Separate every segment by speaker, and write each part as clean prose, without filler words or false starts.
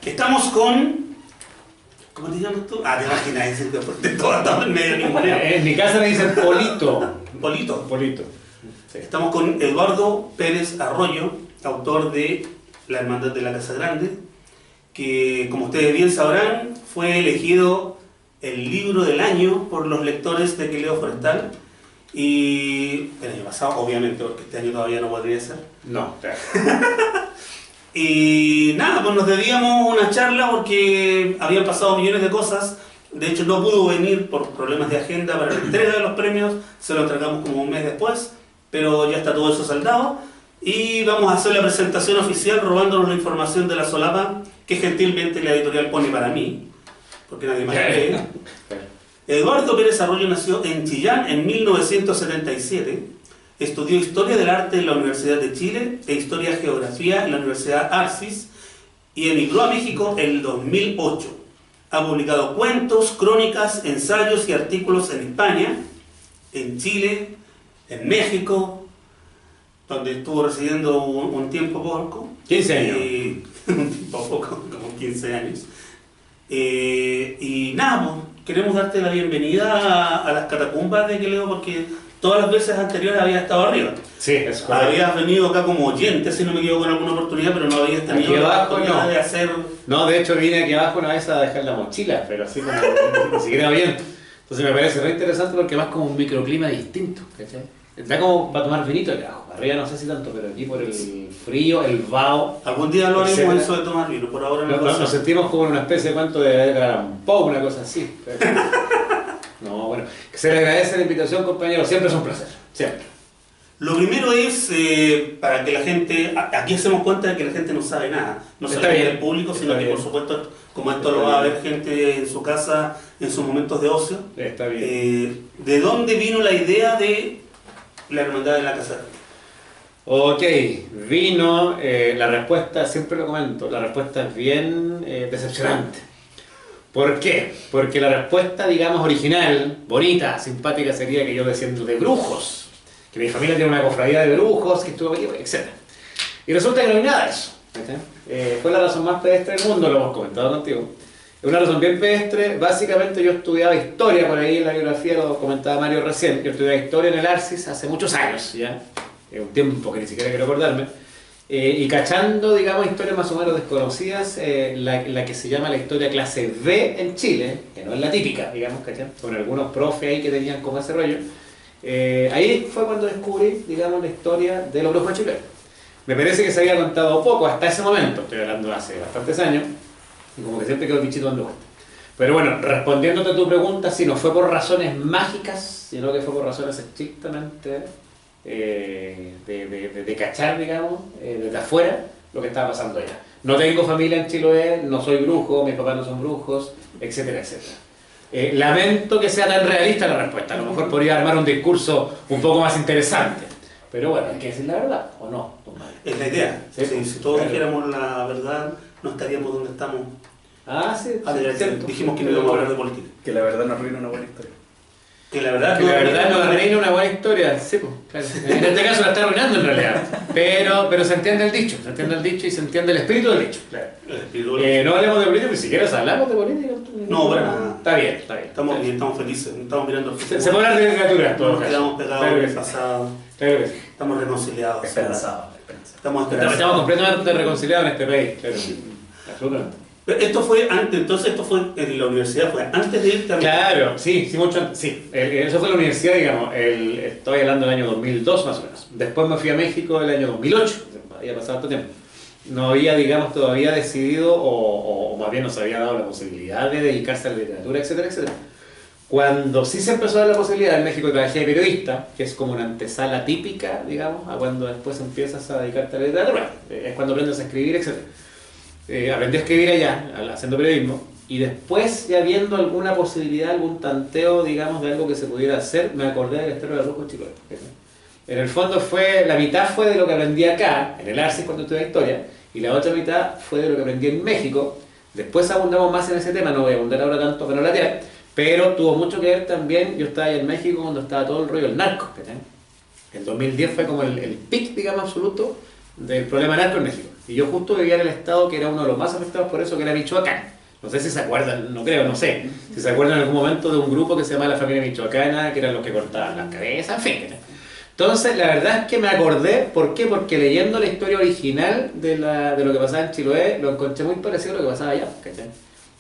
Speaker 1: Estamos con... ¿Cómo te llamas tú? Ah, te imaginas, ese de todo en medio ningún.
Speaker 2: En mi casa me dicen Polito.
Speaker 1: Polito.
Speaker 2: Polito. Sí.
Speaker 1: Estamos con Eduardo Pérez Arroyo, autor de La Hermandad de la Casa Grande, que, como ustedes bien sabrán, fue elegido el libro del año por los lectores de Quileo Forestal. Y el año pasado, obviamente, porque este año todavía no podría ser.
Speaker 2: No, claro.
Speaker 1: Y nada, pues nos debíamos una charla porque habían pasado millones de cosas. De hecho, no pudo venir por problemas de agenda para la entrega de los premios. Se lo entregamos como un mes después, pero ya está todo eso saldado. Y vamos a hacer la presentación oficial robándonos la información de la solapa que gentilmente la editorial pone para mí, porque nadie más cree. Eduardo Pérez Arroyo nació en Chillán en 1977. Estudió Historia del Arte en la Universidad de Chile e Historia Geografía en la Universidad Arcis y emigró a México en el 2008. Ha publicado cuentos, crónicas, ensayos y artículos en España, en Chile, en México, donde estuvo residiendo un tiempo poco.
Speaker 2: 15 años.
Speaker 1: Un tiempo poco, como 15 años. Y nada, pues, queremos darte la bienvenida a las catacumbas de Quileo porque todas las veces anteriores habías estado arriba.
Speaker 2: Sí, es correcto.
Speaker 1: Habías venido acá como oyente, si no me equivoco, en alguna oportunidad, pero no habías tenido la oportunidad de hacer...
Speaker 2: No, de hecho vine aquí abajo una vez a dejar la mochila, pero así como ni siquiera bien. Entonces me parece muy interesante porque más como un microclima distinto, ¿cachai? Da como para tomar vinito aquí abajo. Arriba no sé si tanto, pero aquí por el frío, el vaho.
Speaker 1: Algún día lo haremos eso de tomar vino, por ahora no lo
Speaker 2: Nos sentimos como en una especie de cuento de Edgar Allan Poe, una cosa así. No, bueno, que se le agradece la invitación, compañero. Siempre es un placer, siempre.
Speaker 1: Lo primero es, para que la gente, aquí hacemos cuenta de que la gente no sabe nada, no solamente el público, sino que por supuesto, como esto lo va a ver gente en su casa, en sus momentos de ocio.
Speaker 2: Está bien.
Speaker 1: ¿De dónde vino la idea de la Hermandad de la Casa?
Speaker 2: Ok, vino, la respuesta, siempre lo comento, la respuesta es bien decepcionante. ¿Por qué? Porque la respuesta, digamos, original, bonita, simpática, sería que yo desciendo de brujos, que mi familia tiene una cofradía de brujos, que estuvo aquí, etc. Y resulta que no hay nada de eso. Fue la razón más pedestre del mundo, lo hemos comentado contigo. Es una razón bien pedestre. Básicamente yo estudiaba historia, por ahí en la biografía lo comentaba Mario recién. Yo estudiaba historia en el Arcis hace muchos años, ya. Un tiempo que ni siquiera quiero acordarme. Y cachando, digamos, historias más o menos desconocidas, la que se llama la historia clase B en Chile, que no es la típica, digamos, ¿cachai? Con algunos profes ahí que tenían como ese rollo. Ahí fue cuando descubrí, digamos, la historia de los brujos chilenos. Me parece que se había contado poco hasta ese momento, estoy hablando de hace bastantes años, y como que siempre quedó el bichito dando vuelta. Pero bueno, respondiéndote a tu pregunta, sí, no fue por razones mágicas, sino que fue por razones estrictamente de cachar, digamos, desde afuera, lo que estaba pasando allá. No tengo familia en Chiloé, no soy brujo, mis papás no son brujos, etcétera, etcétera. Lamento que sea tan realista la respuesta, a lo mejor podría armar un discurso un poco más interesante. Pero bueno, hay que decir la verdad, ¿o no?
Speaker 1: Es la idea.
Speaker 2: Sí,
Speaker 1: si todos dijéramos la verdad, no estaríamos donde estamos.
Speaker 2: Ah, sí,
Speaker 1: dijimos que no íbamos a hablar de política.
Speaker 3: Que la verdad nos arruina una buena historia.
Speaker 1: Que la verdad
Speaker 2: nos arruina una buena historia, sí, pues, claro. En este caso la está arruinando en realidad. Pero se entiende el dicho, y se entiende el espíritu del dicho. Claro. No hablemos de política, ni siquiera hablamos de política.
Speaker 1: No, para nada.
Speaker 2: Está bien.
Speaker 1: Estamos bien, estamos felices, estamos mirando.
Speaker 2: Se puede hablar de literatura,
Speaker 1: no nos quedamos pegados en el pasado.
Speaker 2: Claro que sí.
Speaker 1: Estamos reconciliados.
Speaker 3: Esperanzados.
Speaker 2: Estamos completamente reconciliados en este país, claro. Absolutamente.
Speaker 1: Pero esto fue antes, entonces esto fue en la universidad, fue antes de irte a...
Speaker 2: Claro, sí, mucho antes, sí. Eso fue en la universidad, digamos, estoy hablando del año 2002 más o menos. Después me fui a México el año 2008, había pasado tanto tiempo. No había, digamos, todavía decidido, o más bien no se había dado la posibilidad de dedicarse a la literatura, etcétera, etcétera. Cuando sí se empezó a dar la posibilidad, en México trabajé de periodista, que es como una antesala típica, digamos, a cuando después empiezas a dedicarte a la literatura. Es cuando aprendes a escribir, etcétera. Aprendí a escribir allá, haciendo periodismo, y después, ya viendo alguna posibilidad, algún tanteo, digamos, de algo que se pudiera hacer, me acordé de la historia de los brujos chilenos. En el fondo la mitad fue de lo que aprendí acá, en el Arcis cuando estudié historia, y la otra mitad fue de lo que aprendí en México. Después abundamos más en ese tema, no voy a abundar ahora tanto para no latear, Pero tuvo mucho que ver también, yo estaba ahí en México cuando estaba todo el rollo del narco, ¿cachai? El 2010 fue como el pic, digamos, absoluto del problema narco en México. Y yo justo vivía en el estado que era uno de los más afectados por eso, que era Michoacán. No sé si se acuerdan, no creo, no sé. Si se acuerdan en algún momento de un grupo que se llama la familia michoacana, que eran los que cortaban las cabezas, en fin. Entonces, la verdad es que me acordé, ¿por qué? Porque leyendo la historia original de lo que pasaba en Chiloé, lo encontré muy parecido a lo que pasaba allá, ¿cachai?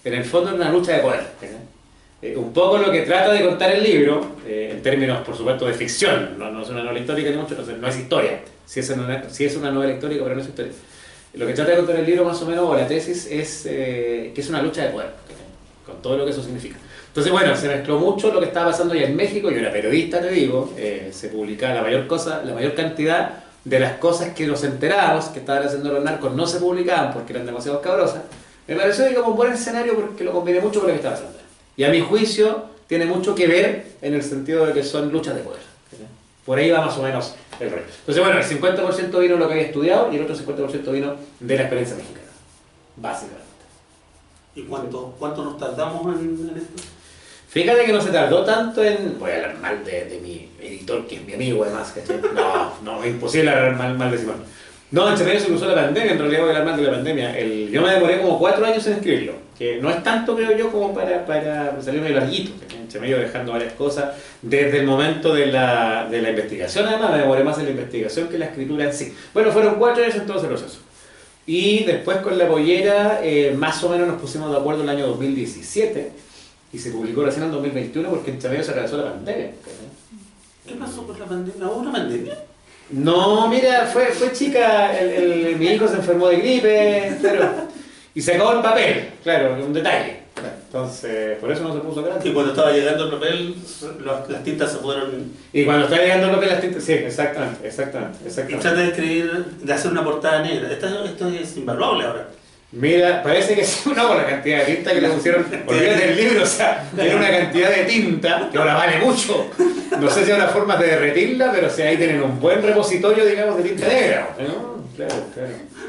Speaker 2: En el fondo era una lucha de poder, ¿cachai? Un poco lo que trata de contar el libro, en términos, por supuesto, de ficción, no es una novela histórica ni mucho, no es historia, sí es una novela histórica, pero no es historia. Lo que trata de contar el libro, más o menos, o la tesis, es que es una lucha de poder, ¿cachai? Con todo lo que eso significa. Entonces, bueno, se mezcló mucho lo que estaba pasando allá en México. Yo era periodista, te digo, se publicaba la mayor cantidad de las cosas que nos enterábamos que estaban haciendo los narcos no se publicaban porque eran demasiado cabrosas. Me pareció, digamos, un buen escenario porque lo combiné mucho con lo que estaba pasando. Y a mi juicio tiene mucho que ver en el sentido de que son luchas de poder. Por ahí va más o menos el rollo. Entonces, bueno, el 50% vino lo que había estudiado y el otro 50% vino de la experiencia mexicana, básicamente.
Speaker 1: ¿Y cuánto nos tardamos en esto?
Speaker 2: Fíjate que no se tardó tanto en... Voy a hablar mal de mi editor, que es mi amigo además, ¿cachai? No, es imposible hablar mal de Simón. No, entre medio se cruzó la pandemia, en realidad voy a hablar mal de la pandemia. Yo me demoré como 4 años en escribirlo, que no es tanto, creo yo, como para salirme de larguito, ¿cachai? Entre medio dejando varias cosas. Desde el momento de la investigación, además, me demoré más en la investigación que en la escritura en sí. Bueno, fueron 4 años en todo ese proceso. Y después con La Pollera, más o menos nos pusimos de acuerdo en el año 2017, y se publicó recién en 2021 porque entre medio se atravesó la pandemia.
Speaker 1: ¿Qué pasó con la pandemia? ¿Hubo una pandemia?
Speaker 2: No, mira, fue chica, mi hijo se enfermó de gripe, y se acabó el papel, claro, un detalle. Entonces, por eso no se puso grande.
Speaker 1: Y cuando estaba llegando el papel, las tintas se fueron...
Speaker 2: Y cuando estaba llegando el papel, las tintas, sí, exactamente.
Speaker 1: Y trata de escribir, de hacer una portada negra. Esto es invaluable ahora.
Speaker 2: Mira, parece que sí, no, por la cantidad de tinta que le pusieron, olvídate del libro, o sea, tiene una cantidad de tinta que ahora vale mucho. No sé si hay una forma de derretirla, pero si ahí tienen un buen repositorio, digamos, de tinta negra, ¿no? Claro.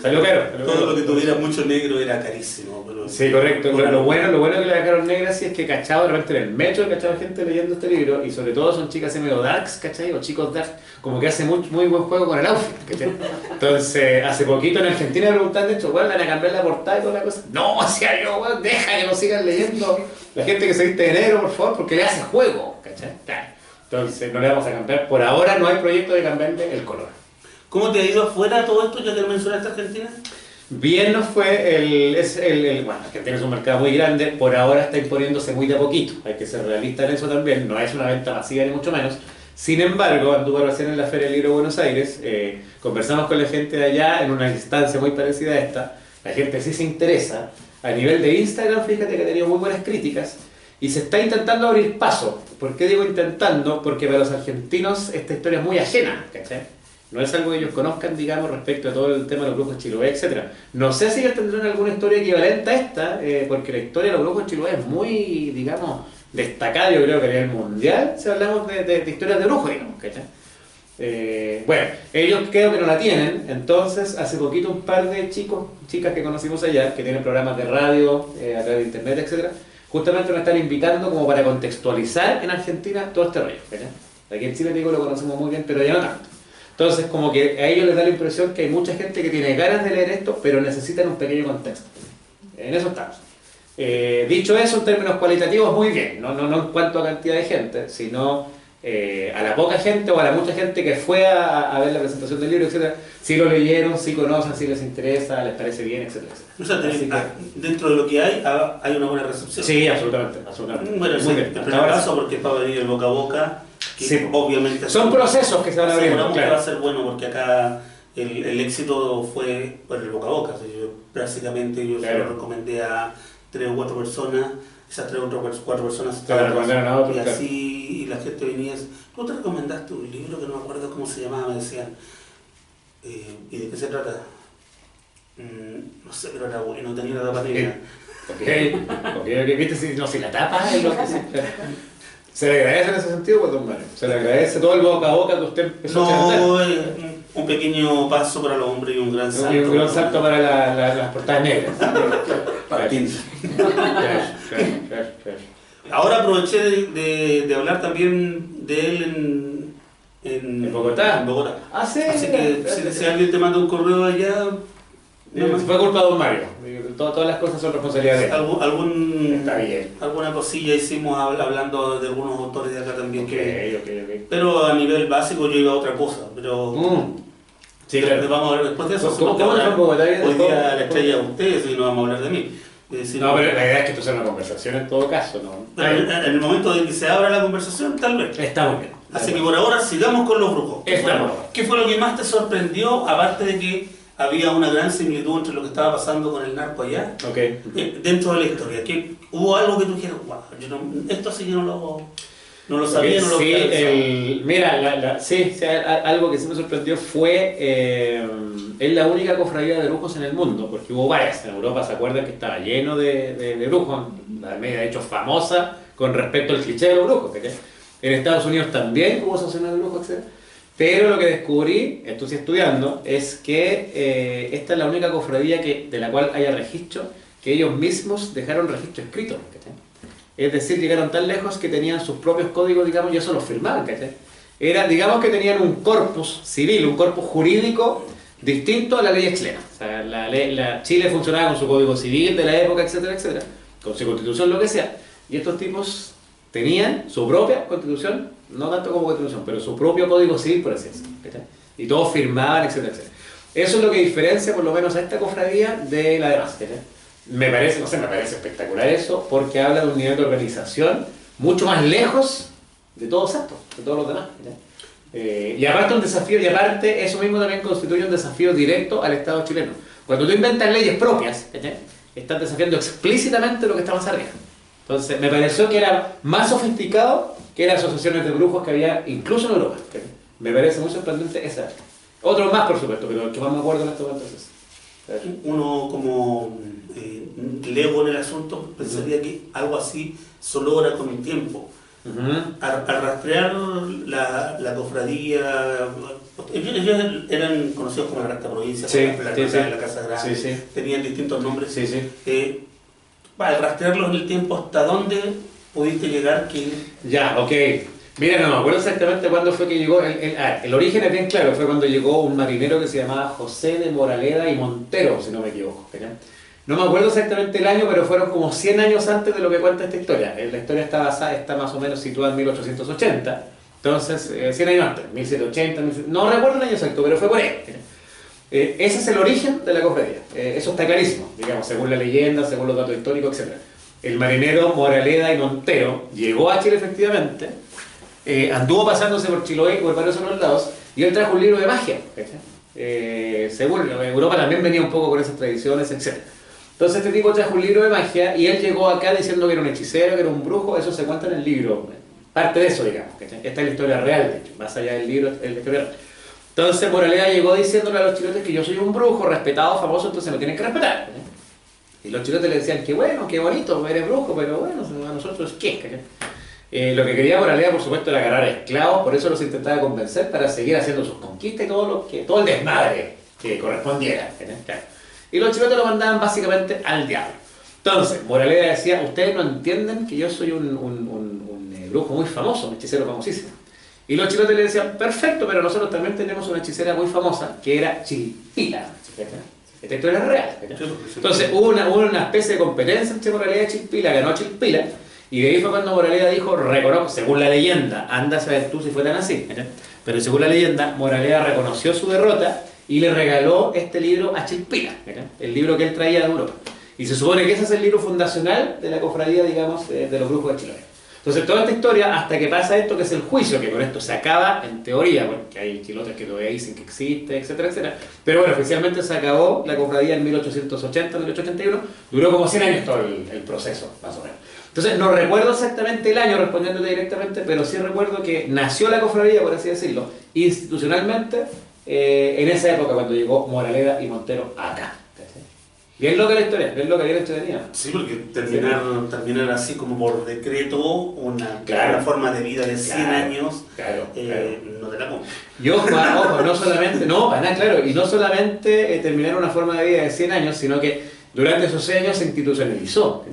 Speaker 2: Salió caro.
Speaker 1: Todo lo que tuviera mucho negro era carísimo. Pero...
Speaker 2: Sí, correcto. Lo bueno que la dejaron negra sí es que cachado de repente en el metro, cachado gente leyendo este libro, y sobre todo son chicas medio darks, ¿cachai? O chicos darks, como que hacen muy buen juego con el outfit, ¿cachai? Entonces, hace poquito en Argentina me preguntan, de hecho, bueno, van a cambiar la portada y toda la cosa. No, o sea, yo, bueno, deja que lo sigan leyendo la gente que se viste de negro, por favor, porque le hace juego, ¿cachai? Entonces, no le vamos a cambiar. Por ahora no hay proyecto de cambiarle el color.
Speaker 1: ¿Cómo te ha ido afuera todo esto, ya que mencionaste Argentina?
Speaker 2: Bien nos fue, bueno, Argentina es un mercado muy grande, por ahora está imponiéndose muy de a poquito, hay que ser realista en eso también, no es una venta masiva ni mucho menos. Sin embargo, anduve recién en la Feria del Libro de Buenos Aires, conversamos con la gente de allá en una instancia muy parecida a esta, la gente sí se interesa, a nivel de Instagram, fíjate que ha tenido muy buenas críticas, y se está intentando abrir paso. ¿Por qué digo intentando? Porque para los argentinos esta historia es muy ajena, ¿cachai? No es algo que ellos conozcan, digamos, respecto a todo el tema de los brujos de Chiloé, etc. No sé si ellos tendrán alguna historia equivalente a esta, porque la historia de los brujos de Chiloé es muy, digamos, destacada, yo creo que a nivel mundial, si hablamos de historias de brujos, digamos, ¿cachai? Bueno, ellos creo que no la tienen, entonces hace poquito un par de chicas que conocimos allá, que tienen programas de radio, a través de internet, etc., justamente nos están invitando como para contextualizar en Argentina todo este rollo, ¿cachai? Aquí en Chile, digo, lo conocemos muy bien, pero ya no tanto. Entonces, como que a ellos les da la impresión que hay mucha gente que tiene ganas de leer esto, pero necesitan un pequeño contexto. En eso estamos. Dicho eso, en términos cualitativos, muy bien. No en cuanto a cantidad de gente, sino a la poca gente o a la mucha gente que fue a ver la presentación del libro, etc. Si lo leyeron, si conocen, si les interesa, les parece bien, etc.
Speaker 1: O sea, dentro de lo que hay una buena recepción.
Speaker 2: Sí, absolutamente.
Speaker 1: Bueno, sí, el primer paso, porque va a venir el boca a boca.
Speaker 2: Sí,
Speaker 1: obviamente
Speaker 2: son procesos que se van a abrir.
Speaker 1: Seguramente claro. Va a ser bueno porque acá el éxito fue por el boca a boca. O sea, yo se lo recomendé a 3 o 4 personas, esas 3 o 4 personas estaban y así, y la gente venía. Tú te recomendaste un libro que no me acuerdo cómo se llamaba, me decían, ¿y de qué se trata? No sé, pero era bueno, tenía la tapa negra.
Speaker 2: Ok, viste, si la tapa es lo que se le agradece en ese sentido, pues, don Mario. Se le agradece todo el boca a boca que usted empezó a hacer.
Speaker 1: Un pequeño paso para los hombres y un gran salto.
Speaker 2: Y un gran salto para las portadas negras.
Speaker 3: Para tinta.
Speaker 2: Claro.
Speaker 1: Ahora aproveché de hablar también de él
Speaker 2: ¿En Bogotá?
Speaker 1: En Bogotá.
Speaker 2: Ah, sí.
Speaker 1: Así que si alguien te manda un correo allá,
Speaker 2: Fue culpa de don Mario. Todas las cosas son responsabilidad de él. Está bien.
Speaker 1: alguna cosilla hicimos hablando de algunos autores de acá también.
Speaker 2: Ok.
Speaker 1: Pero a nivel básico yo iba a otra cosa. Pero
Speaker 2: Sí, claro.
Speaker 1: vamos a hablar después de eso.
Speaker 2: ¿Cómo fue en Bogotá?
Speaker 1: Hoy día la estrella de ustedes y no vamos a hablar de mí.
Speaker 2: No, pero la idea es que esto sea una conversación en todo caso, ¿no?
Speaker 1: En el momento de que se abra la conversación, tal vez.
Speaker 2: Está muy bien.
Speaker 1: Así que por ahora sigamos con los brujos. ¿Qué fue lo que más te sorprendió, aparte de que había una gran similitud entre lo que estaba pasando con el narco allá, dentro de la historia? ¿Que hubo algo que tú dijeras, wow, esto sí que no lo sabía, no lo
Speaker 2: sí, mira, algo que sí me sorprendió fue, es la única cofradía de brujos en el mundo, porque hubo varias. En Europa, ¿se acuerdan que estaba lleno de brujos? La media, de hecho, famosa con respecto al cliché de los brujos. En Estados Unidos también hubo asociaciones de brujos, etc. Pero lo que descubrí, estoy estudiando, es que esta es la única cofradía de la cual haya registro, que ellos mismos dejaron registro escrito. Es decir, llegaron tan lejos que tenían sus propios códigos, digamos, y eso los firmaban. Digamos que tenían un corpus civil, un corpus jurídico distinto a la ley chilena. O sea, Chile funcionaba con su código civil de la época, etcétera, etcétera, con su constitución, lo que sea. Y estos tipos tenían su propia constitución, no tanto como constitución, pero su propio código civil, por así decirlo. Y todos firmaban, etcétera, etcétera. Eso es lo que diferencia, por lo menos, a esta cofradía de la demás. Me parece espectacular eso, porque habla de un nivel de organización mucho más lejos de todos estos, de todos los demás. Y aparte un desafío, y aparte eso mismo también constituye un desafío directo al Estado chileno. Cuando tú inventas leyes propias, estás desafiando explícitamente lo que está más arriba. Entonces me pareció que era más sofisticado que las asociaciones de brujos que había incluso en Europa. Me parece muy sorprendente esa. Otros más, por supuesto, pero el que más me acuerdo en estos momentos es.
Speaker 1: Uno como lego en el asunto pensaría que algo así se logra con el tiempo. Al rastrear la cofradía, ellos eran conocidos como la Recta Provincia, la Casa Grande, tenían distintos nombres. Al rastrearlos en el tiempo, ¿hasta dónde pudiste llegar?
Speaker 2: Mira, no me acuerdo exactamente cuándo fue que llegó. El origen es bien claro, fue cuando llegó un marinero que se llamaba José de Moraleda y Montero, si no me equivoco. No me acuerdo exactamente el año, pero fueron como 100 años antes de lo que cuenta esta historia. La historia está más o menos situada en 1880, entonces 100 años antes, 1780, no recuerdo el año exacto, pero fue por ahí. Ese es el origen de la cofradía, eso está clarísimo, digamos, según la leyenda, según los datos históricos, etc. El marinero Moraleda y Montero llegó a Chile efectivamente, anduvo pasándose por Chiloé y por varios otros lados, y él trajo un libro de magia. Según Europa también venía un poco con esas tradiciones, etc. Entonces este tipo trajo un libro de magia y él llegó acá diciendo que era un hechicero, que era un brujo. Eso se cuenta en el libro, parte de eso, digamos. Esta es la historia real, de hecho, más allá del libro, es la historia real. Entonces Moraleda llegó diciéndole a los chilotes que yo soy un brujo respetado, famoso, entonces me tienen que respetar. Y los chilotes le decían que bueno, qué bonito, eres brujo, pero bueno, a nosotros ¿qué? Lo que quería Moraleda, por supuesto, era agarrar esclavos, por eso los intentaba convencer para seguir haciendo sus conquistas y todo el desmadre que correspondiera. Y los chilotes lo mandaban básicamente al diablo. Entonces, Moraleda decía, ustedes no entienden que yo soy un brujo muy famoso, un hechicero famosísimo. Y los chilotes le decían, perfecto, pero nosotros también tenemos una hechicera muy famosa, que era Chilpila. Esta historia es real. Entonces hubo una especie de competencia entre Moraleda y Chilpila, ganó Chilpila, y de ahí fue cuando Moraleda dijo, reconozco, según la leyenda, anda a saber tú si fue tan así, pero según la leyenda, Moraleda reconoció su derrota y le regaló este libro a Chilpila, el libro que él traía de Europa. Y se supone que ese es el libro fundacional de la cofradía, digamos, de los brujos de Chiloé. Entonces toda esta historia, hasta que pasa esto, que es el juicio, que con esto se acaba, en teoría, porque hay chilotes que todavía dicen que existe, etcétera, etcétera. Pero bueno, oficialmente se acabó la cofradía en 1880, 1881, duró como 100 años todo el proceso, más o menos. Entonces no recuerdo exactamente el año, respondiéndote directamente, pero sí recuerdo que nació la cofradía, por así decirlo, institucionalmente, en esa época, cuando llegó Moraleda y Montero acá. Bien loca la historia, bien loca, bien entretenida.
Speaker 1: Sí, porque terminar así como por decreto una forma de vida de 100 años, no te la compro.
Speaker 2: Y ojo, no solamente, para nada, claro, y no solamente terminar una forma de vida de 100 años, sino que durante esos 100 años se institucionalizó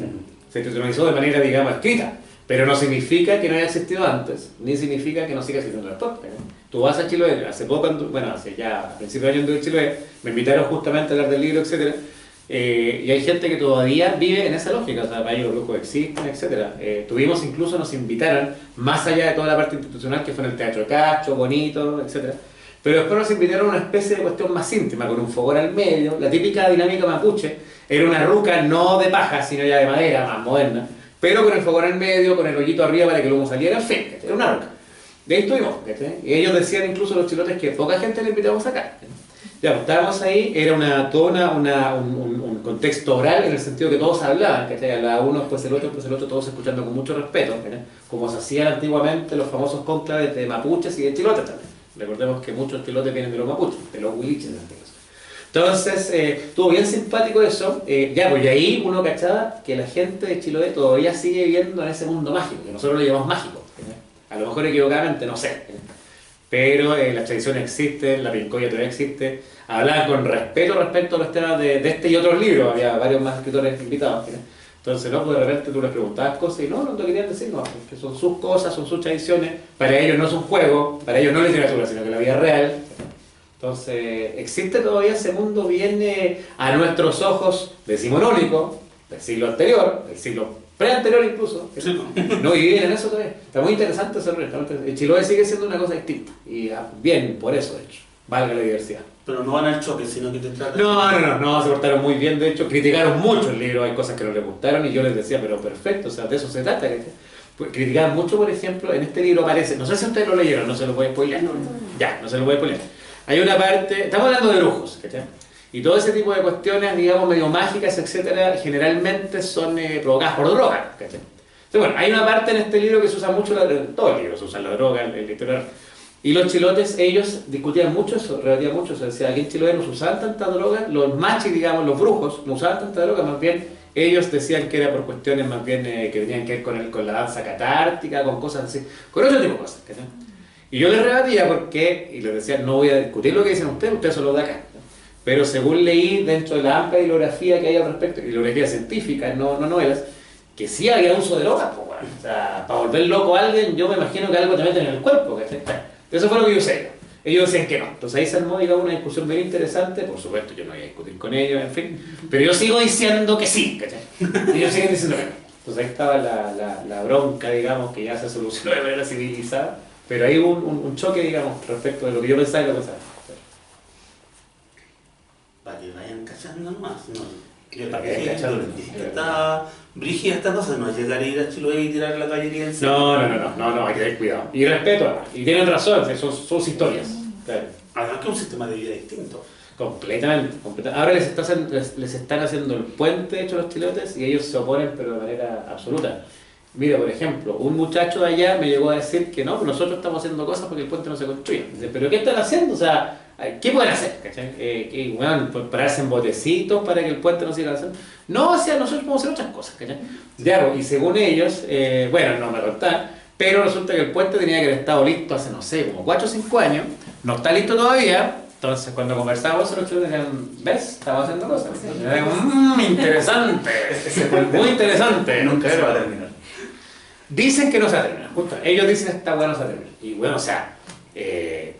Speaker 2: de manera, digamos, escrita. Pero no significa que no haya existido antes, ni significa que no siga existiendo después. Tú vas a Chiloé, hace poco, bueno, hace ya a principios de año en Chiloé, me invitaron justamente a hablar del libro, etc. Y hay gente que todavía vive en esa lógica, o sea, para ellos los brujos existen, etc. Tuvimos incluso, nos invitaron, más allá de toda la parte institucional, que fue en el Teatro Cacho, bonito, etc. Pero después nos invitaron a una especie de cuestión más íntima, con un fogón al medio, la típica dinámica mapuche, era una ruca no de paja, sino ya de madera, más moderna, pero con el fogón al medio, con el hoyito arriba para que el humo saliera, en fin, era una ruca. De ahí estuvimos, y ellos decían incluso los chilotes que poca gente le invitamos acá. Ya, pues, estábamos ahí, era un contexto oral en el sentido que todos hablaban, ¿cachai? Hablaba uno, después el otro, todos escuchando con mucho respeto, ¿cachai? Como se hacían antiguamente los famosos cónclaves de mapuches y de chilotes también. Recordemos que muchos chilotes vienen de los mapuches, de los huiliches en este caso. Entonces, estuvo bien simpático eso, ya, pues y ahí uno cachaba que la gente de Chiloé todavía sigue viviendo en ese mundo mágico, que nosotros lo llamamos mágico, ¿cachai? A lo mejor equivocadamente, no sé, ¿cachai? Pero las tradiciones existen, la pincoya todavía existe, hablaban con respeto respecto a los temas de este y otros libros, había varios más escritores invitados, ¿cachai? Entonces, no, pues de repente tú les preguntabas cosas y no te querían decir, no, que son sus cosas, son sus tradiciones, para ellos no es un juego, para ellos no es literatura, sino que la vida real. Entonces, existe todavía ese mundo bien a nuestros ojos decimonónico, del siglo anterior, del siglo pre-anterior incluso,
Speaker 1: Sí.
Speaker 2: no viven en eso todavía. Está muy interesante eso. El Chiloé sigue siendo una cosa distinta, y bien, por eso, de hecho, valga la diversidad.
Speaker 1: Pero no van al choque, sino que te tratan...
Speaker 2: No, se portaron muy bien, de hecho, criticaron mucho el libro, hay cosas que no les gustaron y yo les decía, pero perfecto, o sea, de eso se trata. Pues, criticaban mucho, por ejemplo, en este libro aparece, no sé si ustedes lo leyeron, no se lo voy a spoilear, ya, no se lo voy a spoilear. Hay una parte, estamos hablando de brujos, ¿cachai? Y todo ese tipo de cuestiones, digamos, medio mágicas, etcétera, generalmente son provocadas por drogas, ¿cachai? Entonces, bueno, hay una parte en este libro que se usa mucho, todo el libro se usa la droga, el historiador. Y los chilotes, ellos discutían mucho eso, rebatían mucho eso. Decía, aquí en Chiloé no se usaban tanta droga, los machis, digamos, los brujos, no usaban tanta droga, más bien ellos decían que era por cuestiones más bien que tenían que ver con la danza catártica, con cosas así, con otro tipo de cosas, ¿cachai? Y yo les rebatía porque, y les decía, no voy a discutir lo que dicen ustedes son los de acá. Pero según leí dentro de la amplia bibliografía que hay al respecto, bibliografía científica, no novelas, que sí había uso de drogas, pues bueno. O sea, para volver loco a alguien, yo me imagino que algo te meten en el cuerpo, ¿cachai? Eso fue lo que yo sé. Ellos decían que no. Entonces ahí se armó, digamos, una discusión bien interesante. Por supuesto, yo no voy a discutir con ellos, en fin. Pero yo sigo diciendo que sí, ¿cachai? Y ellos siguen diciendo que no. Entonces ahí estaba la bronca, digamos, que ya se solucionó de manera civilizada. Pero ahí hubo un choque, digamos, respecto de lo que yo pensaba y lo que pensaba.
Speaker 1: Para que vayan cachando nomás. No.
Speaker 2: Para que vayan cachando.
Speaker 1: Está brígida esta cosa, no es llegar a ir a Chiloé y tirar la caballería encima.
Speaker 2: No, hay que tener cuidado. Y respeto, además. Y tienen razón, son sus historias. Claro.
Speaker 1: Además que es un sistema de vida distinto.
Speaker 2: Completamente. Ahora les están haciendo el puente, de hecho, los chilotes, y ellos se oponen, pero de manera absoluta. Mira, por ejemplo, un muchacho de allá me llegó a decir que no, nosotros estamos haciendo cosas porque el puente no se construye. Dice, ¿pero qué están haciendo? O sea, ¿qué pueden hacer? ¿Qué, bueno, pararse en botecitos para que el puente no siga haciendo? No, o sea, nosotros podemos hacer otras cosas, ¿cachai? Ya, y según ellos, bueno, no me contaron, pero resulta que el puente tenía que haber estado listo hace, no sé, como 4 o 5 años, no está listo todavía. Entonces, cuando conversábamos, los chicos decían, ¿ves? Estamos haciendo cosas. Interesante, muy interesante.
Speaker 3: Nunca se va a terminar.
Speaker 2: Dicen que no se va a terminar, justo. Ellos dicen que está bueno se va a terminar. Y bueno, o sea,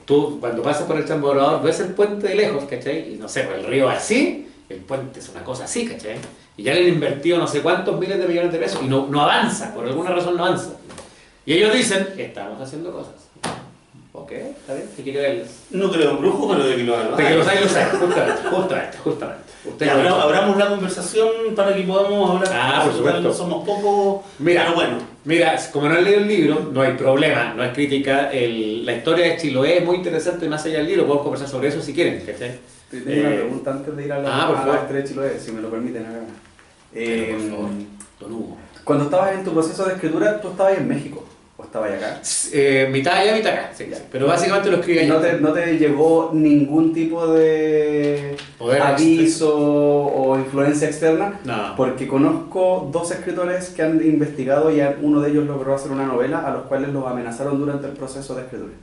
Speaker 2: tú cuando pasas por el transbordador ves el puente de lejos, ¿cachai? Y no sé, por el río así, el puente es una cosa así, ¿cachai? Y ya le han invertido no sé cuántos miles de millones de pesos y no avanza, por alguna razón no avanza. Y ellos dicen, estamos haciendo cosas. Ok, está bien, hay que creerles.
Speaker 1: No creo en brujos, pero de que lo hagan.
Speaker 2: De que los hay, justamente.
Speaker 1: Abramos la conversación para que podamos hablar.
Speaker 2: Por supuesto.
Speaker 1: No somos pocos,
Speaker 2: mira,
Speaker 1: pero bueno.
Speaker 2: Mira, como no he leído el libro, no hay problema, no es crítica. La historia de Chiloé es muy interesante, más allá del libro, podemos conversar sobre eso si quieren, ¿cachai?
Speaker 3: Tengo una pregunta antes de ir a la historia de Chiloé, si me lo permiten acá.
Speaker 2: Por favor, don Hugo.
Speaker 3: Cuando estabas en tu proceso de escritura, ¿tú estabas en México o estabas acá?
Speaker 2: Mitad allá, mitad acá, sí. Pero básicamente lo escribí allá.
Speaker 3: ¿No te llegó ningún tipo de aviso o influencia externa?
Speaker 2: No.
Speaker 3: Porque conozco 2 escritores que han investigado y uno de ellos logró hacer una novela a los cuales los amenazaron durante el proceso de escritura.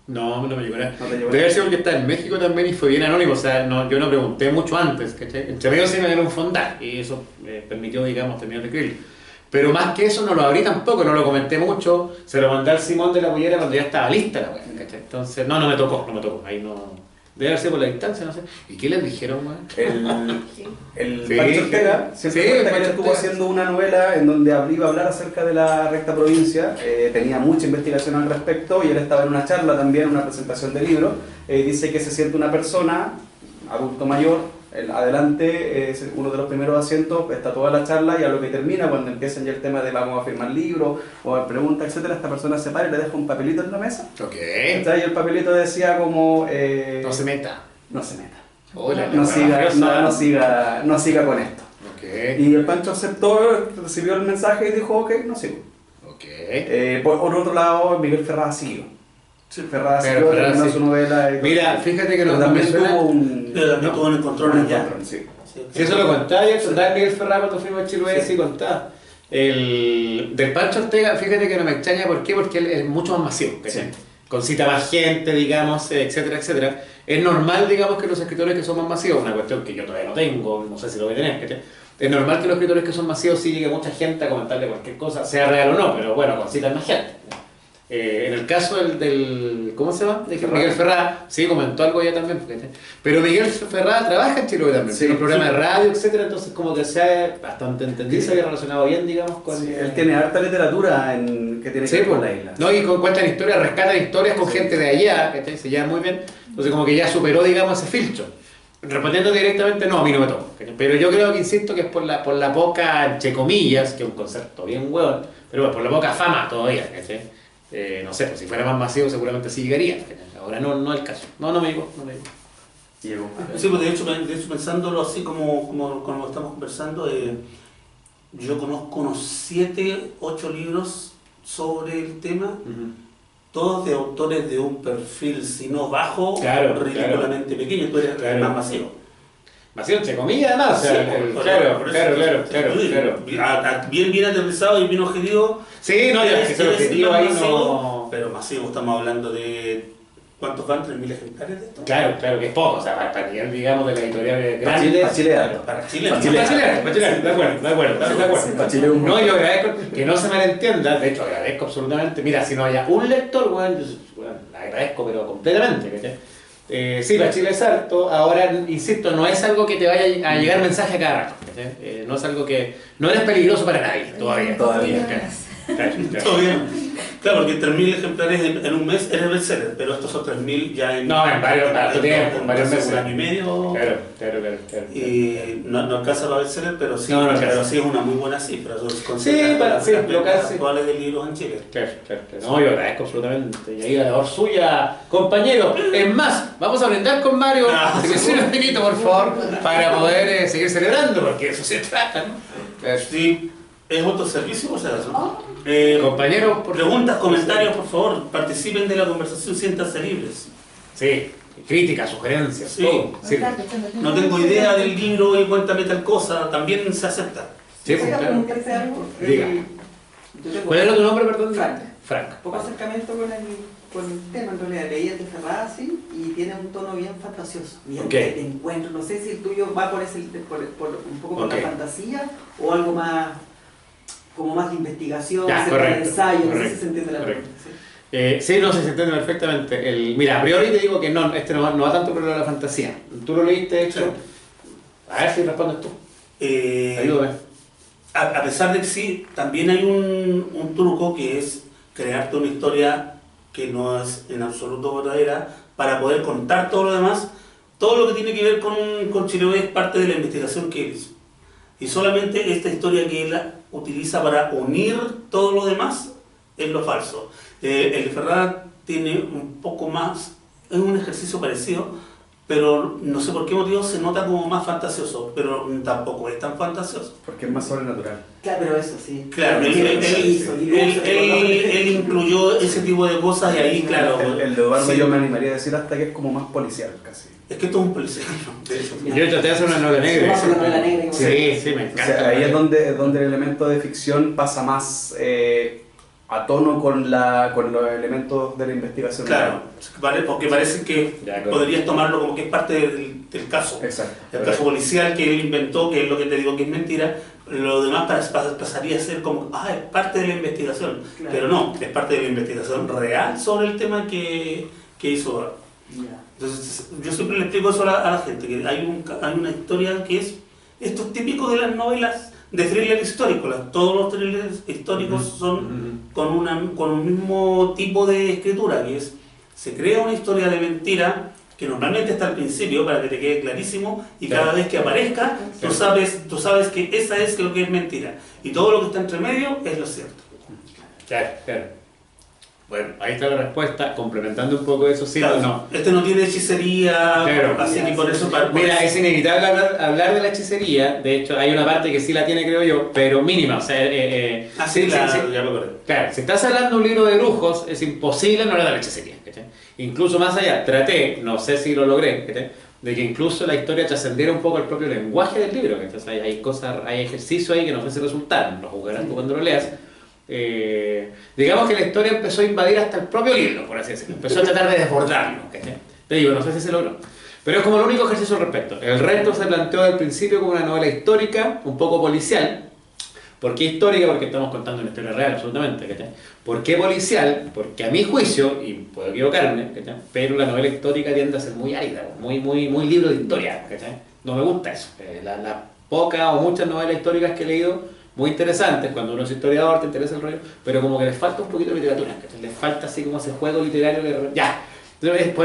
Speaker 2: No me llegó nada.
Speaker 3: ¿No te llegó?
Speaker 2: Debe haber sido porque está en México también y fue bien anónimo, o sea, yo no pregunté mucho antes, ¿cachai? Entre medio sí me dieron un fondar y eso me permitió, digamos, terminar de escribir. Pero más que eso no lo abrí tampoco, no lo comenté mucho, se lo mandé al Simón de la Pollera cuando ya estaba lista la weá, ¿cachai? Entonces, no me tocó, ahí no... Debe haber sido por la distancia, no sé. ¿Y qué les dijeron, weón?
Speaker 3: El
Speaker 2: Sí,
Speaker 3: Pancho Ortega siempre cuenta que él
Speaker 2: Pancho
Speaker 3: estuvo
Speaker 2: Ortega.
Speaker 3: haciendo una novela en donde iba a hablar acerca de la recta provincia, tenía mucha investigación al respecto y él estaba en una charla también, una presentación de libro, dice que se siente una persona, adulto mayor, adelante, es uno de los primeros asientos, está toda la charla y a lo que termina, cuando empiezan ya el tema de vamos a firmar libros o a preguntas, etcétera, esta persona se para y le deja un papelito en la mesa.
Speaker 2: Ok.
Speaker 3: ¿Cachai? Y el papelito decía como...
Speaker 2: No se meta.
Speaker 3: No se meta.
Speaker 2: Hola,
Speaker 3: No siga con esto.
Speaker 2: Ok.
Speaker 3: Y el Pancho aceptó, recibió el mensaje y dijo, ok, no sigo.
Speaker 2: Ok.
Speaker 3: Por otro lado, Miguel Ferrada siguió.
Speaker 1: Sí.
Speaker 3: Ferrada
Speaker 2: Pero
Speaker 3: siguió,
Speaker 2: Ferrada
Speaker 3: terminó
Speaker 2: sí.
Speaker 3: su novela.
Speaker 2: Mira, fíjate que
Speaker 3: pero
Speaker 2: no me
Speaker 3: también
Speaker 2: suena...
Speaker 3: tuvo un...
Speaker 1: Pero también tuvo un encontrón allá.
Speaker 3: Sí.
Speaker 2: Si eso lo contaba, yo contaba Miguel Ferrada cuando fuimos a Chiloé, sí contaba. Del Pancho Ortega, fíjate que no me extraña, ¿por qué? Porque él es mucho más masivo, ¿cachai?
Speaker 3: Sí.
Speaker 2: Concita más gente, digamos, etcétera, etcétera. Es normal, digamos, que los escritores que son más masivos, una cuestión que yo todavía no tengo, no sé si lo voy a tener, ¿cachai? Es normal que los escritores que son masivos sí llegue mucha gente a comentarle cualquier cosa, sea real o no, pero bueno, concitan más gente. En el caso del ¿cómo se llama? De que Miguel Ferrada, sí, comentó algo ya también, ¿cachai? Pero Miguel Ferrada trabaja en Chiloé también,
Speaker 3: Sí,
Speaker 2: tiene un programa
Speaker 3: sí.
Speaker 2: de radio, etcétera, entonces como que se ha bastante entendido, se había relacionado bien, digamos, con...
Speaker 3: Sí, él tiene harta literatura que tiene que ver con la isla.
Speaker 2: No, y cuentan historias, rescatan historias con gente de allá, que se lleva muy bien, entonces como que ya superó, digamos, ese filtro. Respondiendo directamente, no, a mí no me toca. Pero yo creo que insisto que es por la poca, entre comillas, que es un concepto bien hueón, pero bueno, por la poca fama todavía, ¿cachai? No sé, pues si fuera más masivo seguramente sí llegaría, ¿cachai? Ahora no es el caso. No me digo.
Speaker 3: Llegó.
Speaker 1: Sí, pues de hecho pensándolo así como estamos conversando, yo conozco unos 7, 8 libros sobre el tema, todos de autores de un perfil, si no bajo,
Speaker 2: Claro,
Speaker 1: ridículamente pequeño, tú eres el más masivo.
Speaker 2: Masivo, entre comillas, además.
Speaker 1: Sí,
Speaker 2: O sea, claro.
Speaker 1: Bien aterrizado y bien objetivo.
Speaker 2: Sí, no, ya, ese objetivo ahí no...
Speaker 1: Pero masivo, estamos hablando de... ¿Cuántos van? ¿3.000 ejemplares de esto?
Speaker 2: Claro, que es poco, o sea, para nivel, digamos, de la editorial grande.
Speaker 3: Para Chile,
Speaker 1: Para Chile.
Speaker 2: Para Chile, de acuerdo. No, yo agradezco, que no se malentienda, de hecho agradezco absolutamente. Mira, si no haya un lector, bueno, agradezco, pero completamente, ¿cachai? Sí, para Chile es alto. Ahora, insisto, no es algo que te vaya a llegar mensaje a cada rato. No es algo que... No eres peligroso para nadie, todavía. Claro.
Speaker 1: Todo bien. Claro, porque 3.000 ejemplares en un mes eres bestseller, pero estos son 3.000 ya en...
Speaker 2: No, en varios tiempos, en varios meses.
Speaker 1: Un año y medio.
Speaker 2: Claro.
Speaker 1: Y no alcanza para bestseller, pero sí,
Speaker 2: No alcanza.
Speaker 1: pero sí es una muy buena cifra.
Speaker 2: Sí, para
Speaker 1: las
Speaker 2: local,
Speaker 1: ventas
Speaker 2: sí.
Speaker 1: actuales de libros en Chile.
Speaker 2: Claro. No, yo agradezco absolutamente. Y ahí la labor suya, compañero. Es más, vamos a brindar con Mario. Se que sirva un vinito, por favor, para poder seguir celebrando, porque eso se trata, ¿no?
Speaker 1: Sí, es autoservicio, o sea, eso.
Speaker 2: Compañero, por
Speaker 1: Preguntas, comentarios, por favor, participen de la conversación, siéntanse libres.
Speaker 2: Sí, críticas, sugerencias,
Speaker 1: Sí.
Speaker 2: todo. Sí,
Speaker 1: No tengo idea del libro y cuéntame tal cosa, también se acepta.
Speaker 2: sí, pues,
Speaker 4: ¿Puedo
Speaker 2: claro.
Speaker 4: preguntarte algo?
Speaker 2: Diga.
Speaker 4: Yo tengo
Speaker 2: ¿Cuál era tu nombre, perdón?
Speaker 4: Frank. Poco
Speaker 2: Frank.
Speaker 4: acercamiento con el tema, en realidad leí el de Ferrada, sí, y tiene un tono bien fantasioso, bien
Speaker 2: Ok.
Speaker 4: de encuentro. No sé si el tuyo va por un poco por
Speaker 2: Ok.
Speaker 4: la fantasía o algo más, como más de investigación,
Speaker 2: Ya,
Speaker 4: cerca de
Speaker 2: correcto,
Speaker 4: ensayo, no sé
Speaker 2: correcto,
Speaker 4: si se entiende la
Speaker 2: correcto.
Speaker 4: pregunta. ¿Sí?
Speaker 2: Sí, no, se entiende perfectamente. Mira, a priori te digo que no, no va tanto por la fantasía. Tú lo leíste, de hecho.
Speaker 1: Sí.
Speaker 2: A ver si respondes tú. Ayúdame.
Speaker 1: A pesar de que sí, también hay un truco que es crearte una historia que no es en absoluto verdadera para poder contar todo lo demás. Todo lo que tiene que ver con Chiloé es parte de la investigación que él hizo. Y solamente esta historia que él utiliza para unir todo lo demás es lo falso. El de Ferrada tiene un poco más, es un ejercicio parecido, pero no sé por qué motivo se nota como más fantasioso, pero tampoco es tan fantasioso.
Speaker 3: Porque es más sobrenatural.
Speaker 4: Claro, pero eso sí.
Speaker 1: Claro, él incluyó ese tipo de cosas y ahí, claro.
Speaker 3: El de Eduardo
Speaker 1: sí.
Speaker 3: yo me animaría a decir hasta que es como más policial casi.
Speaker 1: Es que esto es un policía, de hecho.
Speaker 2: Yo traté de hacer una novela negra.
Speaker 4: Vamos a una novela negra,
Speaker 2: Sí, me
Speaker 3: O
Speaker 2: encanta.
Speaker 3: sea, ahí es donde el elemento de ficción pasa más a tono con los elementos de la investigación.
Speaker 1: Claro, porque parece que
Speaker 2: Ya, claro.
Speaker 1: podrías tomarlo como que es parte del caso.
Speaker 3: Exacto.
Speaker 1: El caso policial que él inventó, que es lo que te digo que es mentira, lo demás pasaría a ser como, es parte de la investigación.
Speaker 4: Claro.
Speaker 1: Pero no, es parte de la investigación real sobre el tema que hizo.
Speaker 4: Ya.
Speaker 1: Entonces, yo siempre le explico eso a la gente, que hay una historia que es, esto es típico de las novelas de thriller histórico. Todos los thrillers históricos son con un mismo tipo de escritura, que es, se crea una historia de mentira, que normalmente está al principio para que te quede clarísimo, y cada vez que aparezca, tú sabes que esa es lo que es mentira, y todo lo que está entre medio es lo cierto.
Speaker 2: Claro, claro. Bueno, ahí está la respuesta, complementando un poco eso, sí,
Speaker 1: Claro,
Speaker 2: no.
Speaker 1: este no tiene hechicería,
Speaker 2: Claro.
Speaker 1: así que por eso...
Speaker 2: Mira, es inevitable hablar de la hechicería, de hecho hay una parte que sí la tiene, creo yo, pero mínima, o sea...
Speaker 1: sí,
Speaker 2: ya
Speaker 1: lo acordé.
Speaker 2: Claro, si estás hablando de un libro de brujos, es imposible no hablar de la hechicería, ¿cachai? Incluso más allá, traté, no sé si lo logré, ¿cachai? De que incluso la historia trascendiera un poco el propio lenguaje del libro, ¿cachai? O sea, hay cosas, hay ejercicios ahí que no sé si resultaron, lo jugarás tú cuando lo leas. Digamos que la historia empezó a invadir hasta el propio libro, por así decirlo. Empezó a tratar de desbordarlo, ¿cachai? Te digo, no sé si se logró. Pero es como el único ejercicio al respecto. El resto se planteó al principio como una novela histórica, un poco policial. ¿Por qué histórica? Porque estamos contando una historia real, absolutamente, ¿cachai? ¿Por qué policial? Porque a mi juicio, y puedo equivocarme, ¿cachai? Pero la novela histórica tiende a ser muy árida, muy libro de historia, ¿cachai? No me gusta eso. Las pocas o muchas novelas históricas que he leído, muy interesantes, cuando uno es historiador te interesa el rollo, pero como que les falta un poquito de literatura, ¿cachai? Les falta así como ese juego literario que... ¡Ya! Entonces,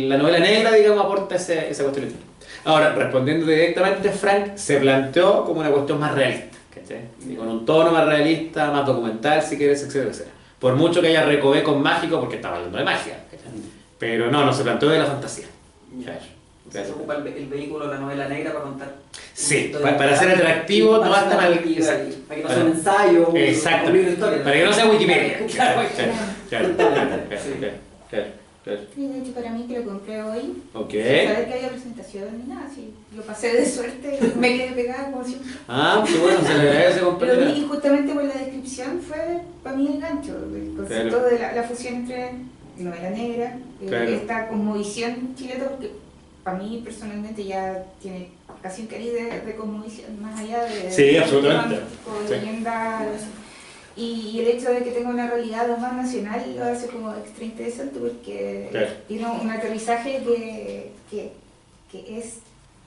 Speaker 2: la novela negra, digamos, aporta esa cuestión literaria. Ahora, respondiendo directamente, Frank se planteó como una cuestión más realista, ¿cachai? Y con un tono más realista, más documental, si quieres, etcétera, etcétera. Por mucho que haya recovecos mágicos, porque estaba hablando de magia, ¿cachai? Pero no se planteó de la fantasía.
Speaker 4: Ya. Se ocupa el vehículo de la novela negra para contar.
Speaker 2: Sí, para ser atractivo, no basta mal.
Speaker 4: Para que no sea un ensayo,
Speaker 2: exacto.
Speaker 4: un libro de historia.
Speaker 2: Para que no sea Wikipedia. Claro.
Speaker 5: Sí, de hecho, para mí que lo compré hoy,
Speaker 2: Ok.
Speaker 5: sin saber que había presentación ni nada, sí, lo pasé de suerte, me quedé pegada como siempre.
Speaker 2: Qué bueno, se le agradece,
Speaker 5: Lo
Speaker 2: compañera.
Speaker 5: vi y justamente por la descripción fue para mí el gancho, el concepto de la fusión entre novela negra, esta cosmovisión chilena, porque para mí personalmente ya tiene casi un cariz de cosmovisión, más allá de...
Speaker 2: Sí, absolutamente.
Speaker 5: De leyenda, y el hecho de que tenga una realidad más nacional lo hace como extra interesante porque tiene un aterrizaje que es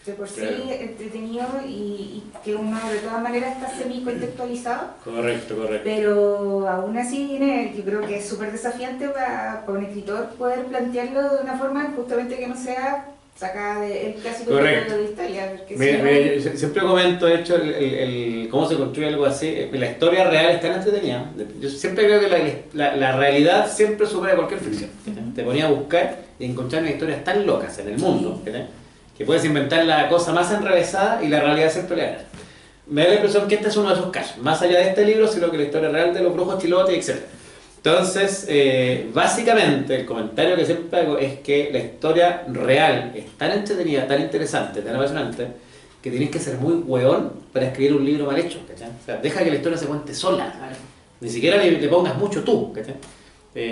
Speaker 5: de por sí entretenido y que uno de todas maneras está semi-contextualizado.
Speaker 2: Correcto.
Speaker 5: Pero aún así yo creo que es súper desafiante para un escritor poder plantearlo de una forma justamente que no sea sacada del clásico libro de historia.
Speaker 2: Mira, yo siempre comento, de hecho, cómo se construye algo así. La historia real es tan entretenida. Yo siempre creo que la realidad siempre supera cualquier ficción. Te ponía a buscar y encontrar historias tan locas en el mundo, que puedes inventar la cosa más enrevesada y la realidad siempre le gana. Me da la impresión que este es uno de esos casos. Más allá de este libro, sino que la historia real de los brujos chilotes, etc. Entonces, básicamente, el comentario que siempre hago es que la historia real es tan entretenida, tan interesante, tan apasionante, que tienes que ser muy hueón para escribir un libro mal hecho, ¿cachai? O sea, deja que la historia se cuente sola. Ni siquiera le pongas mucho tú, ¿cachai?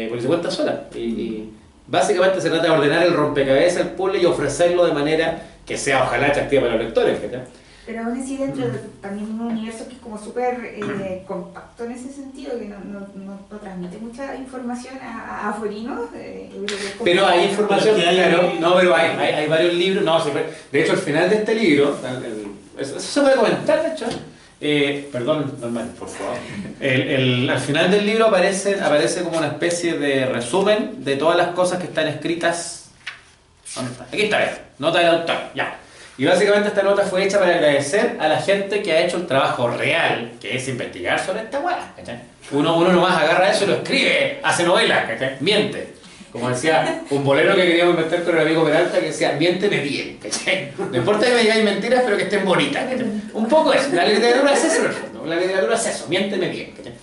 Speaker 2: Porque se cuenta sola. Y básicamente se trata de ordenar el rompecabezas, el puzzle y ofrecerlo de manera que sea ojalá atractiva para los lectores, ¿cachai?
Speaker 5: Pero aún así dentro de también un universo que es como súper compacto en ese sentido, que no transmite mucha información a aforinos.
Speaker 2: Pero hay información, pero hay varios libros, de hecho al final de este libro, eso se puede comentar de hecho, perdón, normal, por favor. Al final del libro aparece como una especie de resumen de todas las cosas que están escritas. ¿Dónde está? Aquí está, nota del autor, ya. Y básicamente esta nota fue hecha para agradecer a la gente que ha hecho el trabajo real, que es investigar sobre esta hueá, ¿cachai? Uno nomás agarra eso y lo escribe, hace novelas, ¿cachai? Miente. Como decía un bolero que queríamos inventar con el amigo Peralta, que decía, miénteme bien, ¿cachai? No importa que me digáis mentiras, pero que estén bonitas, ¿cachai? Un poco eso, la literatura es eso, la literatura es eso, miénteme bien, ¿cachai?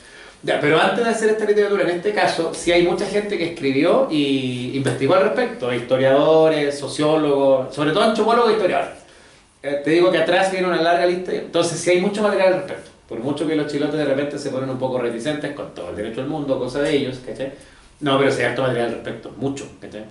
Speaker 2: Ya, pero antes de hacer esta literatura, en este caso, sí hay mucha gente que escribió y investigó al respecto, historiadores, sociólogos, sobre todo antropólogos e historiadores. Te digo que atrás viene una larga lista, entonces sí hay mucho material al respecto. Por mucho que los chilotes de repente se ponen un poco reticentes, con todo el derecho del mundo, cosa de ellos, ¿cachai? No, pero sí hay harto material al respecto, mucho, ¿cachai?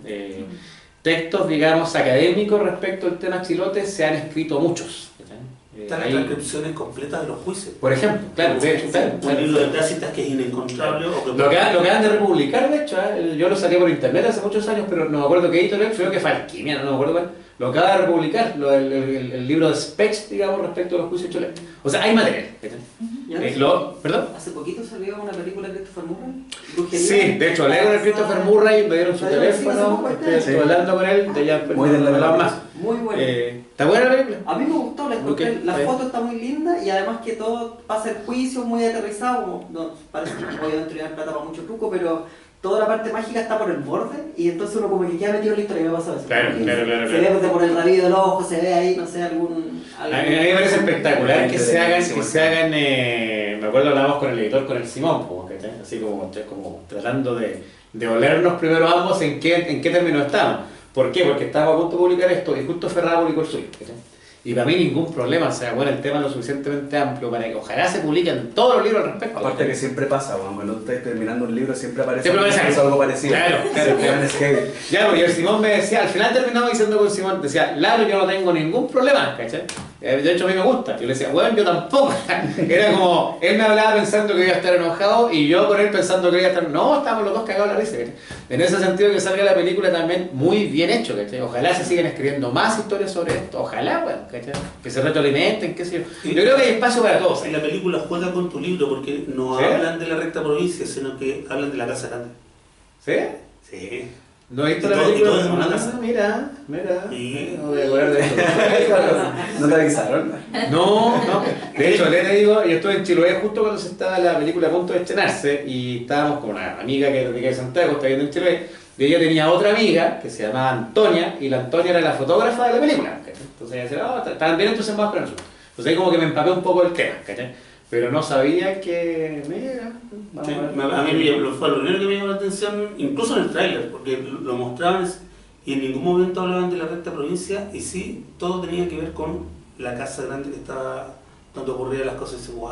Speaker 2: Textos, digamos, académicos respecto al tema chilotes se han escrito muchos, ¿cachai?
Speaker 1: Están las transcripciones completas de los juicios.
Speaker 2: Por ejemplo, claro, de hecho,
Speaker 1: Un libro de Tácitas que es inencontrable. O que
Speaker 2: lo acaban de republicar, de hecho, yo lo saqué por internet hace muchos años, pero no me acuerdo qué editorial, creo que fue Alquimia, no me acuerdo cuál. Lo acaba de republicar, el libro de Specht, digamos, respecto a los juicios chilenos. O sea, hay material. ¿Perdón?
Speaker 4: Hace poquito salió una película de Christopher Murray. Brujería.
Speaker 2: Sí, de hecho, hablé con el Christopher Murray, me dieron su teléfono, estoy hablando con él, de ya
Speaker 3: muy de la
Speaker 2: más.
Speaker 4: Muy buena.
Speaker 2: ¿Está buena la película?
Speaker 4: A mí me gustó, la foto está muy linda y además que todo pasa el juicio muy aterrizado, como, no, parece que obviamente le dan plata para mucho truco, pero toda la parte mágica está por el borde y entonces uno como que queda metido en la historia y me pasa eso.
Speaker 2: Claro.
Speaker 4: Se ve por el rabillo del ojo, se ve ahí, no sé, algún...
Speaker 2: A mí me parece espectacular que se hagan, me acuerdo hablábamos con el editor, con el Simón, así como tratando de olernos primero ambos en qué término estamos. ¿Por qué? Porque estábamos a punto de publicar esto y justo Ferrara publicó el suyo. Y para mí ningún problema, o sea, bueno, el tema es lo suficientemente amplio para que ojalá se publiquen todos los libros al respecto.
Speaker 3: Aparte que siempre pasa, cuando estás terminando un libro siempre aparece
Speaker 2: algo
Speaker 3: parecido.
Speaker 2: Claro. Ya, porque el Simón me decía, al final terminaba diciendo con Simón, decía, Lalo, yo no tengo ningún problema, ¿cachai? De hecho a mí me gusta. Yo le decía, bueno, yo tampoco. Era como, él me hablaba pensando que iba a estar enojado y yo con él pensando que iba a estar... No, estábamos los dos cagados de la risa, ¿cachai? En ese sentido que salga la película también muy bien hecho, ¿cachai? Ojalá se sigan escribiendo más historias sobre esto, ojalá, bueno, ¿cachai? Que se retroalimenten, qué sé yo. Yo creo que hay espacio para todos.
Speaker 1: Y la película juega con tu libro porque no hablan de la recta provincia, sino que hablan de la Casa Grande.
Speaker 2: ¿Sí?
Speaker 1: Sí.
Speaker 2: ¿No he visto
Speaker 1: Y
Speaker 2: la
Speaker 1: todo-
Speaker 2: película?
Speaker 1: y todo en una casa.
Speaker 2: Mira.
Speaker 1: Sí.
Speaker 2: No voy a acordar de esto.
Speaker 3: ¿No te avisaron?
Speaker 2: No. De hecho, le digo, yo estuve en Chiloé justo cuando se estaba la película a punto de estrenarse y estábamos con una amiga que es de Santiago, está viendo en Chiloé, y ella tenía otra amiga que se llamaba Antonia y la Antonia era la fotógrafa de la película. ¿Cachai? Entonces ella decía, estaban bien entusiasmados con eso. Entonces ahí como que me empapé un poco el tema, ¿cachai? Pero no sabía que... Mira, vamos
Speaker 1: Sí,
Speaker 2: a ver.
Speaker 1: a mí fue lo primero que me llamó la atención, incluso en el tráiler, porque lo mostraban y en ningún momento hablaban de la recta provincia y sí, todo tenía que ver con la Casa Grande que estaba donde ocurrían las cosas y dice, wow,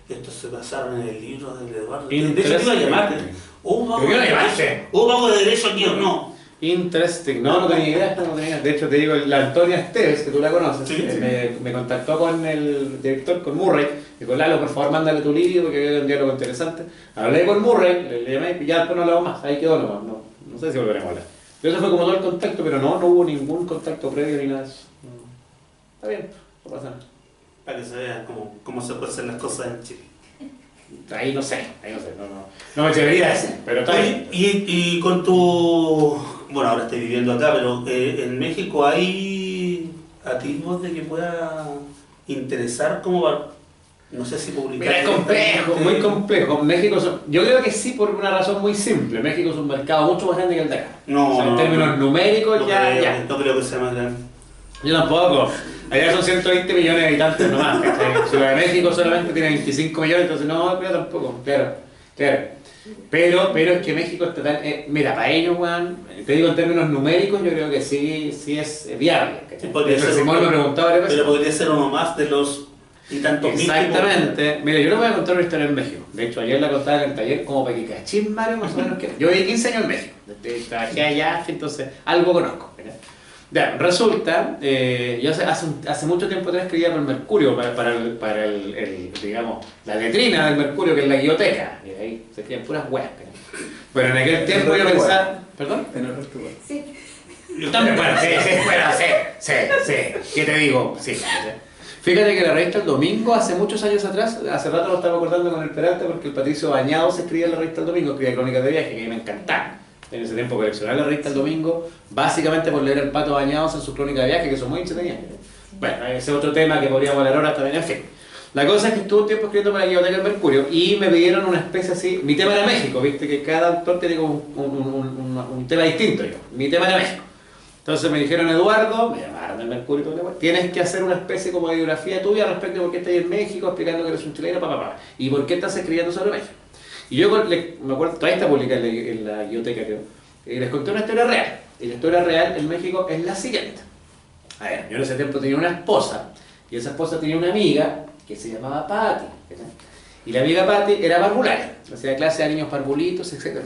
Speaker 1: esto se basaron en el libro de Eduardo. De hecho te iba a llamarte.
Speaker 2: ¿Por qué no llamaste?
Speaker 1: ¿Hubo pago de derecho aquí o no?
Speaker 2: Interesting, no tenía idea, no tenía idea. De hecho te digo, la Antonia Esteves, que tú la conoces,
Speaker 1: Sí.
Speaker 2: me contactó con el director, con Murray, y con Lalo, por favor mándale tu libro, porque había un diálogo interesante. Hablé con Murray, le llamé y ya después no hablamos más, ahí quedó nomás, no sé si volveremos a hablar. Pero eso fue como todo el contacto, pero no hubo ningún contacto previo ni nada de eso. No. Está bien, no pasa nada.
Speaker 1: Para que se vea cómo se pueden hacer las cosas en Chile.
Speaker 2: Ahí no sé, no me atrevería a decir, pero está bien.
Speaker 1: Y con tu... Bueno, ahora estoy viviendo acá, pero en México hay atisbos de que pueda interesar como no sé si publicar.
Speaker 2: Mira, es complejo, muy complejo. México yo creo que sí, por una razón muy simple. México es un mercado mucho más grande que el de acá.
Speaker 1: No,
Speaker 2: o sea, en términos numéricos
Speaker 1: no
Speaker 2: ya,
Speaker 1: creo,
Speaker 2: ya.
Speaker 1: No creo que sea más grande.
Speaker 2: Yo tampoco. Allá son 120 millones de habitantes nomás. ¿Cachai? Si lo de México solamente tiene 25 millones, entonces no, pero tampoco. Claro. Pero es que México está tan... mira, para ellos, Juan, te digo en términos numéricos, yo creo que sí es viable. ¿Cachai?
Speaker 1: Podría
Speaker 2: De hecho,
Speaker 1: ser
Speaker 2: Simón me preguntaba varias veces.
Speaker 1: Pero podría ser uno más de los y tantos mil.
Speaker 2: Exactamente. Mira, yo les voy a contar una historia en México. De hecho, ayer la contaba en el taller como para que cachín, Mario, más o menos que... Yo viví 15 años en México. Trabajé allá, entonces algo conozco. Ya, resulta, yo hace mucho tiempo atrás escribía por el Mercurio, para digamos, la letrina del Mercurio, que es la guilloteca. Y ahí se escriben puras weas. Pero en aquel tiempo yo pensaba... ¿Perdón?
Speaker 3: En el resto igual.
Speaker 5: Sí.
Speaker 2: Yo también, bueno, sí. ¿Qué te digo? Sí. Fíjate que la revista El Domingo, hace muchos años atrás, hace rato lo estaba acordando con el Peralta, porque el Patricio Bañados escribía en la revista El Domingo, escribía crónicas de viaje, que a mí me encantaban. En ese tiempo coleccionaba la revista El Domingo, básicamente por leer el Pato Bañados en sus crónicas de viaje, que son muy entretenidas. Bueno, ese es otro tema que podríamos hablar ahora también, en fin. La cosa es que estuve un tiempo escribiendo para la Guilloteca del Mercurio y me pidieron una especie así. Mi tema era México, viste que cada autor tiene como un tema distinto. Mi tema era México. Entonces me dijeron, Eduardo, me llamaron del Mercurio, tienes que hacer una especie como de biografía tuya respecto de por qué estás en México, explicando que eres un chileno, y por qué estás escribiendo sobre México. Y yo me acuerdo, todavía está publicada en la Guilloteca, creo, y les conté una historia real. Y la historia real en México es la siguiente. A ver, yo en ese tiempo tenía una esposa, y esa esposa tenía una amiga que se llamaba Patti. Y la amiga Patti era parvularia, hacía clase a niños parvulitos, etc.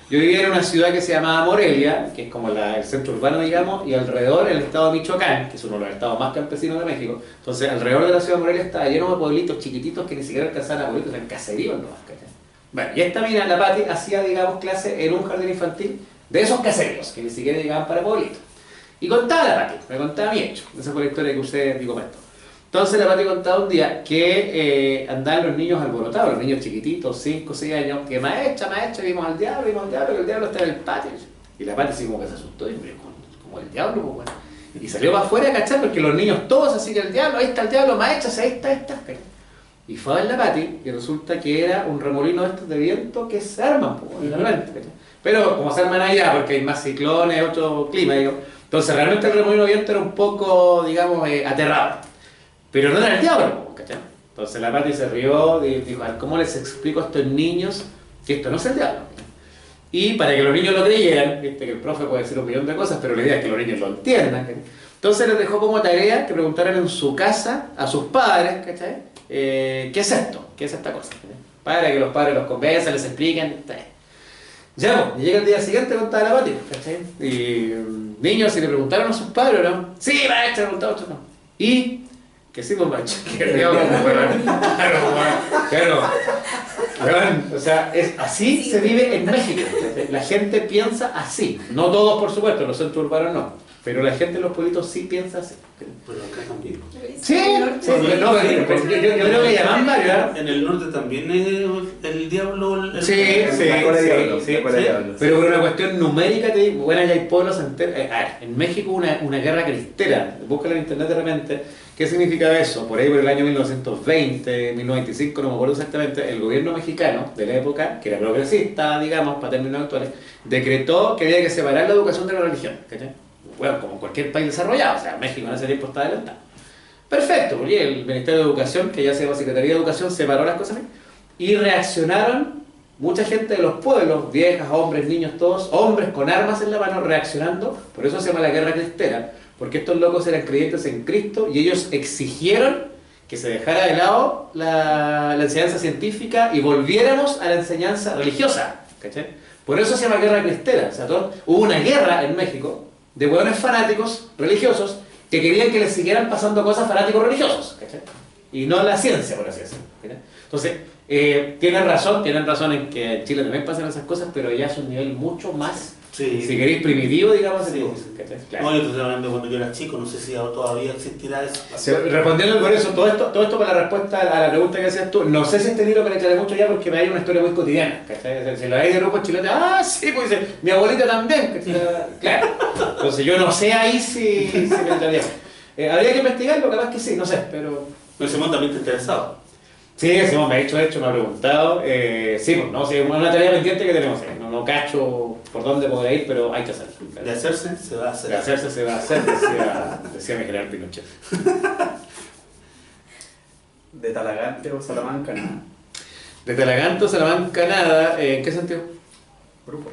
Speaker 2: Yo vivía en una ciudad que se llamaba Morelia, que es como el centro urbano, digamos, y alrededor el estado de Michoacán, que es uno de los estados más campesinos de México. Entonces, alrededor de la ciudad de Morelia estaba lleno de pueblitos chiquititos que ni siquiera alcanzaban a pueblitos, eran caseríos nomás, ¿cachai? Bueno, y esta mina, la Pati, hacía, digamos, clase en un jardín infantil de esos caseríos, que ni siquiera llegaban para pueblitos. Y contaba la Pati, me contaba mi hecho. Esa fue la historia que usted dijo esto. Entonces la Pati contaba un día que andaban los niños alborotados, los niños chiquititos, 5 o 6 años, que maestra, vimos al diablo, que el diablo está en el patio. Y la Pati así como que se asustó y me dijo, como el diablo, pues bueno. Y salió para afuera, ¿cachai? Porque los niños todos así que el diablo, ahí está el diablo, maestra, ahí está. Y fue a ver la Pati y resulta que era un remolino de estos de viento que se arman, pues, realmente, ¿cachai? Pero como se arman allá, porque hay más ciclones, otro clima, digo. Entonces realmente el remolino de viento era un poco, digamos, aterrador. Pero no era el diablo, ¿cachai? Entonces la Pati se rió y dijo, a ver, ¿cómo les explico a estos niños que esto no es el diablo? Y para que los niños lo creyeran, viste que el profe puede decir un millón de cosas, pero la idea es que los niños lo entiendan, ¿cachai? Entonces les dejó como tarea que preguntaran en su casa a sus padres, ¿cachai? ¿Qué es esto? ¿Qué es esta cosa? ¿Cachai? Para que los padres los convenzan, les expliquen, ¿cachai? Ya, pues, llega el día siguiente, contaba la Pati, ¿cachai? Y niños, si le preguntaron a sus padres, ¿no? Sí, maestra, preguntaron otros, no. Y que sí, pues macho, que el diablo, claro. O sea, así se vive en México. La gente piensa así. No todos, por supuesto, los centros urbanos no. Pero la gente en los pueblitos sí piensa así.
Speaker 1: Pero acá también.
Speaker 2: Sí, yo creo que llaman varios.
Speaker 1: En el norte también es el diablo.
Speaker 2: Sí. Pero por una cuestión numérica, te digo, bueno, ya hay pueblos enteros. En México una guerra cristera. Búscala en internet de repente. ¿Qué significa eso? Por ahí por el año 1920, 1995, no me acuerdo exactamente, el gobierno mexicano de la época, que era progresista, digamos, para términos actuales, decretó que había que separar la educación de la religión. ¿Cachai? Bueno, como cualquier país desarrollado, o sea, México en ese tiempo está adelantado. Perfecto, porque el Ministerio de Educación, que ya se llama Secretaría de Educación, separó las cosas y reaccionaron mucha gente de los pueblos, viejas, hombres, niños, todos, hombres con armas en la mano, reaccionando, por eso se llama la guerra cristera, porque estos locos eran creyentes en Cristo y ellos exigieron que se dejara de lado la enseñanza científica y volviéramos a la enseñanza religiosa, ¿cachai? Por eso se llama guerra cristera, o sea, hubo una guerra en México de hueones fanáticos religiosos que querían que les siguieran pasando cosas fanáticos religiosos, ¿cachai? Y no la ciencia, por así decirlo, ¿cachai? Entonces, tienen razón en que en Chile también pasan esas cosas, pero ya es un nivel mucho más, si queréis, primitivo, digamos,
Speaker 1: sí.
Speaker 2: Claro.
Speaker 1: No, yo estoy hablando cuando yo era chico, no sé si todavía existirá eso.
Speaker 2: Respondiendo por eso, todo esto para la respuesta a la pregunta que hacías tú, no sé si este libro penetraré mucho ya porque me hay una historia muy cotidiana, ¿cachai? Si lo hay de grupos chilenos, sí, pues dice, mi abuelita también, ¿cachai? Claro. Entonces yo no sé ahí si penetraría. Habría que investigarlo, capaz que sí, no sé, pero...
Speaker 1: Pero Simón también está interesado.
Speaker 2: Sí, Simón me ha hecho, me ha preguntado. Sí, pues, no, sí, es una tarea pendiente que tenemos. No cacho por dónde podrá ir, pero hay que hacerlo.
Speaker 1: De hacerse, se va a hacer.
Speaker 2: De hacerse, se va a hacer, decía mi general Pinochet.
Speaker 3: ¿De Talagante o Salamanca nada?
Speaker 2: De Talagante o Salamanca nada, ¿en qué sentido?
Speaker 3: Grupo.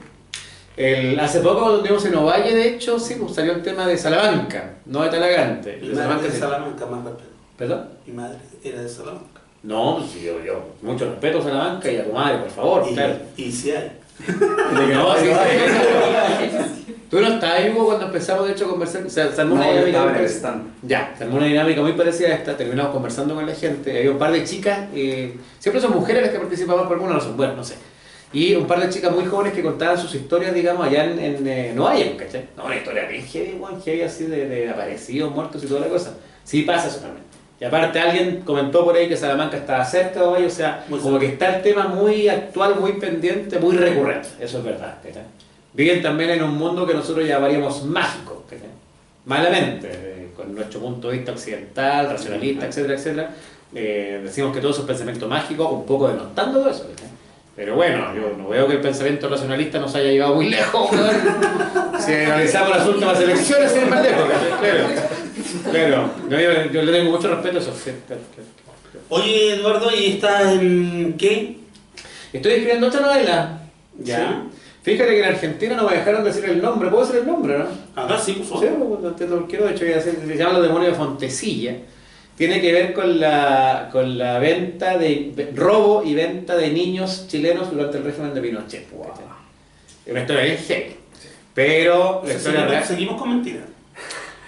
Speaker 2: Hace poco cuando estuvimos en Ovalle, de hecho, sí, pues, salió el tema de Salamanca, no de Talagante.
Speaker 1: Mi madre es de Salamanca, más respeto.
Speaker 2: ¿Perdón?
Speaker 1: Mi madre era de Salamanca.
Speaker 2: No, sí, yo, mucho respeto a Salamanca y a tu madre, por favor, claro.
Speaker 1: Y si hay.
Speaker 2: No, sí. Tú no estabas ahí, Hugo, cuando empezamos de hecho a conversar, o sea, se armó una dinámica muy parecida. Ya, se armó una dinámica muy parecida a esta, terminamos conversando con la gente, había un par de chicas, siempre son mujeres las que participaban por alguna razón, bueno, no sé. Y un par de chicas muy jóvenes que contaban sus historias, digamos, allá en Ovalle, ¿cachai? No, una historia bien heavy, así de aparecidos, muertos y toda la cosa. Sí pasa eso también. Y aparte alguien comentó por ahí que Salamanca estaba cerca de Ovalle, o sea, muy como que está el tema muy actual, muy pendiente, muy recurrente, eso es verdad, ¿cachai? Viven también en un mundo que nosotros llamaríamos mágico, ¿cachai? Malamente, con nuestro punto de vista occidental, racionalista, etcétera, etcétera, decimos que todo eso es pensamiento mágico, un poco denostando todo eso, ¿cachai? Pero bueno, yo no veo que el pensamiento racionalista nos haya llevado muy lejos, ¿no? Si analizamos las últimas elecciones, sin ir más lejos, claro. Yo le tengo mucho respeto a eso. Claro.
Speaker 1: Oye, Eduardo, ¿y estás en qué?
Speaker 2: Estoy escribiendo otra novela. Ya. Sí. Fíjate que en Argentina no me dejaron decir el nombre. ¿Puedo decir el nombre, no?
Speaker 1: Acá sí, por favor.
Speaker 2: Sí, te lo quiero, de hecho, se llama Los demonios de Fontecilla. Tiene que ver con la venta robo y venta de niños chilenos durante el régimen de Pinochet. Wow. Es una historia bien heavy. Pero la historia real...
Speaker 1: Seguimos con mentiras.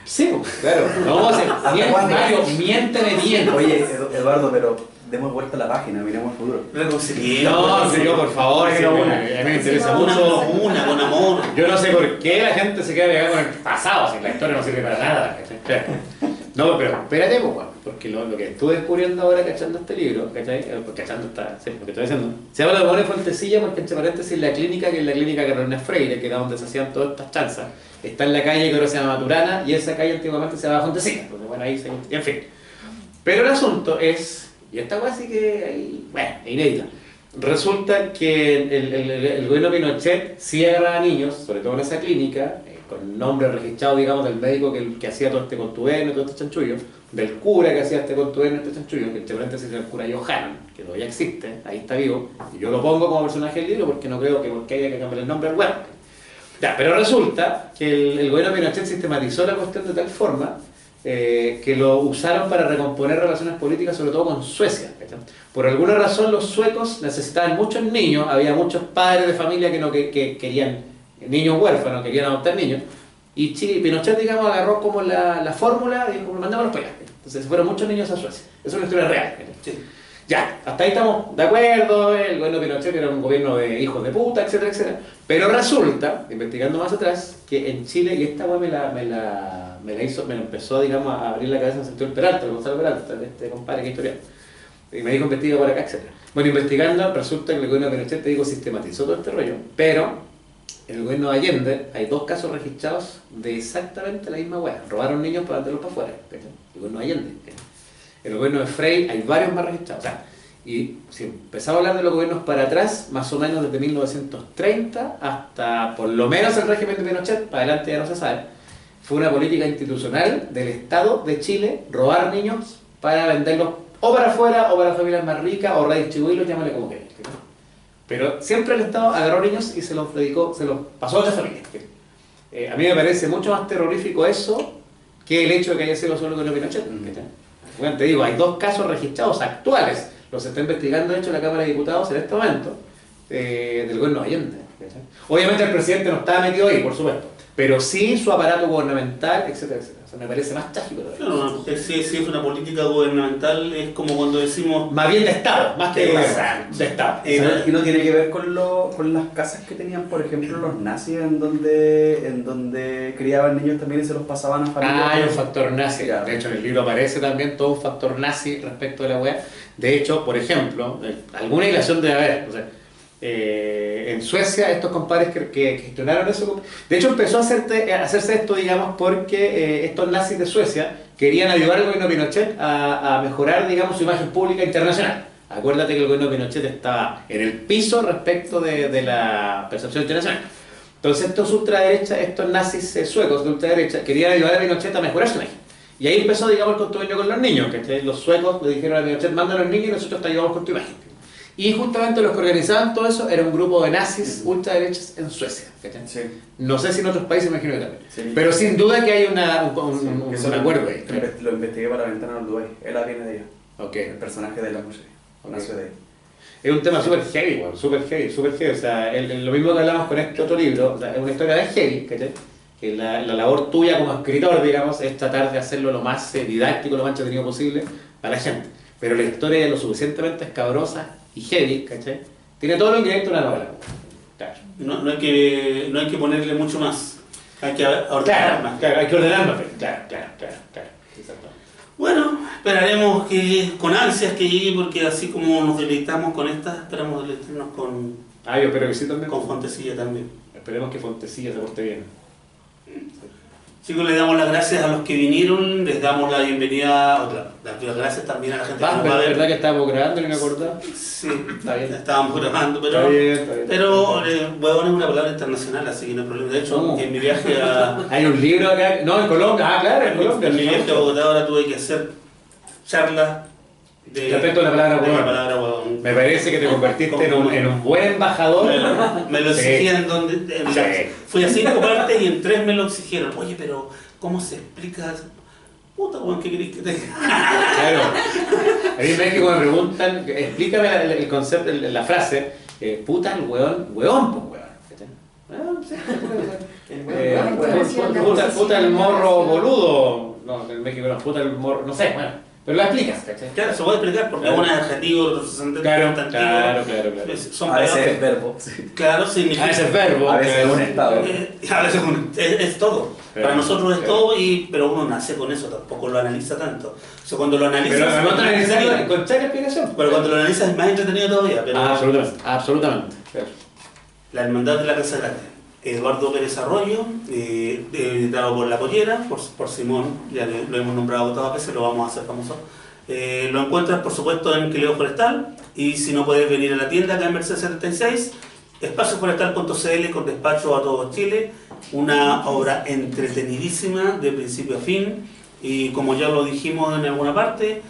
Speaker 2: Sí, claro. No, Mario, miénteme bien.
Speaker 3: Oye, Eduardo, pero demos vuelta a la página, miremos el futuro.
Speaker 2: No, señor, por favor, que a mí me interesa mucho.
Speaker 1: Una, con amor.
Speaker 2: Yo no sé por qué la gente se queda pegada con el pasado, si la historia no sirve para nada. No, pero espérate, pues, porque lo que estuve descubriendo ahora cachando este libro, ¿cachai? Cachando sí, lo que estoy diciendo, se habla de Buena Fontecilla porque, entre paréntesis, la clínica, que es la clínica Carolina Freire, que era donde se hacían todas estas chanzas, está en la calle que ahora se llama Maturana, y esa calle antiguamente se llamaba Fontecilla, porque bueno, ahí se... en fin. Pero el asunto es, y esta cosa sí que, ahí, bueno, es inédita, resulta que el gobierno Pinochet cierra a niños, sobre todo en esa clínica, con nombre registrado, digamos, del médico que hacía todo este contubernio, todo este chanchullo, del cura que hacía este contubernio, este chanchullo, que entre paréntesis era el cura Johan, que todavía existe, ahí está vivo, y yo lo pongo como personaje del libro porque no creo que haya que cambiar el nombre al web. Ya, pero resulta que el gobierno Pinochet sistematizó la cuestión de tal forma que lo usaron para recomponer relaciones políticas, sobre todo con Suecia. ¿Cachai? Por alguna razón los suecos necesitaban muchos niños, había muchos padres de familia que querían niños huérfanos, querían adoptar niños, y Pinochet, digamos, agarró como la fórmula y dijo, mandámoslos para allá. Entonces se fueron muchos niños a Suecia. Eso es una historia real. Sí. Ya, hasta ahí estamos de acuerdo, el gobierno de Pinochet era un gobierno de hijos de puta, etcétera, etcétera. Pero resulta, investigando más atrás, que en Chile, y esta weá me lo empezó, digamos, a abrir la cabeza en el sentido Peralta, el Gonzalo Peralta, este compadre que es historiador. Y me dijo, investiga por acá, etcétera. Bueno, investigando, resulta que el gobierno de Pinochet, te digo, sistematizó todo este rollo, pero en el gobierno de Allende hay 2 casos registrados de exactamente la misma weá. Robaron niños para mandarlos para afuera, ¿cachai? El gobierno de Allende, ¿cachai? En el gobierno de Frey hay varios más registrados. O sea, y si empezamos a hablar de los gobiernos para atrás, más o menos desde 1930 hasta por lo menos el régimen de Pinochet, para adelante ya no se sabe, fue una política institucional del Estado de Chile robar niños para venderlos o para afuera o para familias más ricas o redistribuirlos, llámale como quieras. Pero siempre el Estado agarró niños y se los dedicó, se los pasó a otras familias. A mí me parece mucho más terrorífico eso que el hecho de que haya sido solo con el Pinochet. Bueno, te digo, hay 2 casos registrados actuales, los está investigando de hecho la Cámara de Diputados en este momento, del gobierno de Allende. Obviamente el presidente no estaba metido ahí, por supuesto, pero sí su aparato gubernamental, etcétera, etcétera. O sea, me parece más trágico todavía.
Speaker 1: Claro, si es una política gubernamental, es como cuando decimos...
Speaker 2: Más bien de Estado, más que de Estado.
Speaker 3: Y no tiene que ver con las casas que tenían, por ejemplo, los nazis, en donde criaban niños también y se los pasaban a familias.
Speaker 2: Hay un factor nazi. De hecho, en el libro aparece también todo un factor nazi respecto de la weá. De hecho, por ejemplo, alguna ilación debe haber. O sea, en Suecia, estos compadres que gestionaron eso, de hecho empezó a hacerse esto, digamos, porque estos nazis de Suecia querían ayudar al gobierno de Pinochet a mejorar, digamos, su imagen pública internacional. Acuérdate que el gobierno de Pinochet estaba en el piso respecto de la percepción internacional. Entonces estos nazis suecos de ultraderecha querían ayudar a Pinochet a mejorar su imagen. Y ahí empezó, digamos, el contubernio con los niños, que los suecos le dijeron a Pinochet, manda a los niños y nosotros te ayudamos con tu imagen. Y justamente los que organizaban todo eso era un grupo de nazis ultraderechas en Suecia. Sí. No sé si en otros países, imagino que también. Sí. Pero sin duda que hay un acuerdo ahí.
Speaker 3: Lo investigué para Ventana del Dubai. Él viene de ella.
Speaker 2: Okay.
Speaker 3: El personaje de la música. Nació de ahí.
Speaker 2: Es un tema súper heavy, súper heavy. O sea, lo mismo que hablamos con este otro libro, o sea, es una historia de heavy, ¿cachai? Que la labor tuya como escritor, digamos, es tratar de hacerlo lo más didáctico, lo más entretenido posible para la gente. Pero la historia es lo suficientemente escabrosa y heavy, ¿cachai? Tiene todo lo ingredientes de una novela. Claro.
Speaker 1: No hay que ponerle mucho más. Hay que ordenar más.
Speaker 2: Claro, hay que ordenar más. Claro. Exacto.
Speaker 1: Bueno, esperaremos que con ansias que llegue, porque así como nos deleitamos con esta, esperamos deleitarnos con...
Speaker 2: yo espero que sí también.
Speaker 1: Con Fontecilla también.
Speaker 2: Esperemos que Fontecilla se porte bien.
Speaker 1: Chicos, les damos las gracias a los que vinieron, les damos la bienvenida, las gracias también a la gente que nos va a ver.
Speaker 2: ¿Verdad que estábamos grabando? ¿No me acordaba?
Speaker 1: Sí, está bien. Estábamos grabando, pero... Está bien. Pero huevón es una palabra internacional, así que no hay problema. De hecho, en mi viaje a...
Speaker 2: Hay un libro acá, no, en Colombia, claro, en Colombia.
Speaker 1: En mi viaje a Bogotá ahora tuve que hacer charlas
Speaker 2: respecto a la palabra huevón. Me parece que te convertiste en un buen embajador.
Speaker 1: Me lo exigían fui a 5 partes y en 3 me lo exigieron. Oye, pero ¿cómo se explica? Puta, weón, ¿qué querés que te diga?
Speaker 2: Claro. A mí en México me preguntan, explícame el concepto, la frase, puta el weón, pues weón. Puta el morro boludo. No, en México no, puta el morro, no sé, bueno. Pero lo explicas, ¿cachai?
Speaker 1: Claro, se puede explicar porque uno es adjetivo, otro es
Speaker 2: Claro.
Speaker 1: Son
Speaker 3: A veces
Speaker 1: palabras-
Speaker 3: es verbo.
Speaker 1: Claro, significa.
Speaker 2: A veces es verbo.
Speaker 3: A veces es un estado.
Speaker 1: A veces es todo.
Speaker 2: Claro.
Speaker 1: Para nosotros es
Speaker 2: Claro.
Speaker 1: todo, pero uno nace con eso, tampoco lo analiza tanto. O sea, cuando lo analizas.
Speaker 2: Pero
Speaker 1: es
Speaker 2: no
Speaker 1: más
Speaker 2: es necesario
Speaker 1: entretenido.
Speaker 2: encontrar explicación.
Speaker 1: Pero cuando lo analizas es más entretenido todavía. Pero
Speaker 2: Absolutamente. Claro.
Speaker 1: La Hermandad de la Casa Grande. Eduardo Pérez Arroyo, editado por La Pollera, por Simón, ya lo hemos nombrado todas veces, lo vamos a hacer famoso. Lo encuentras, por supuesto, en Quileo Forestal, y si no puedes venir a la tienda, acá en Mercedes 76, espacioforestal.cl con despacho a todo Chile, una obra entretenidísima de principio a fin, y como ya lo dijimos en alguna parte,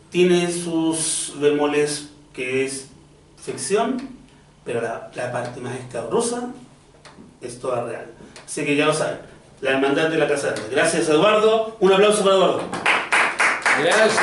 Speaker 1: tiene sus bemoles que es ficción, pero la parte más escabrosa es toda real. Así que ya lo saben, la Hermandad de la Casa Grande. Gracias, Eduardo. Un aplauso para Eduardo.
Speaker 2: Gracias.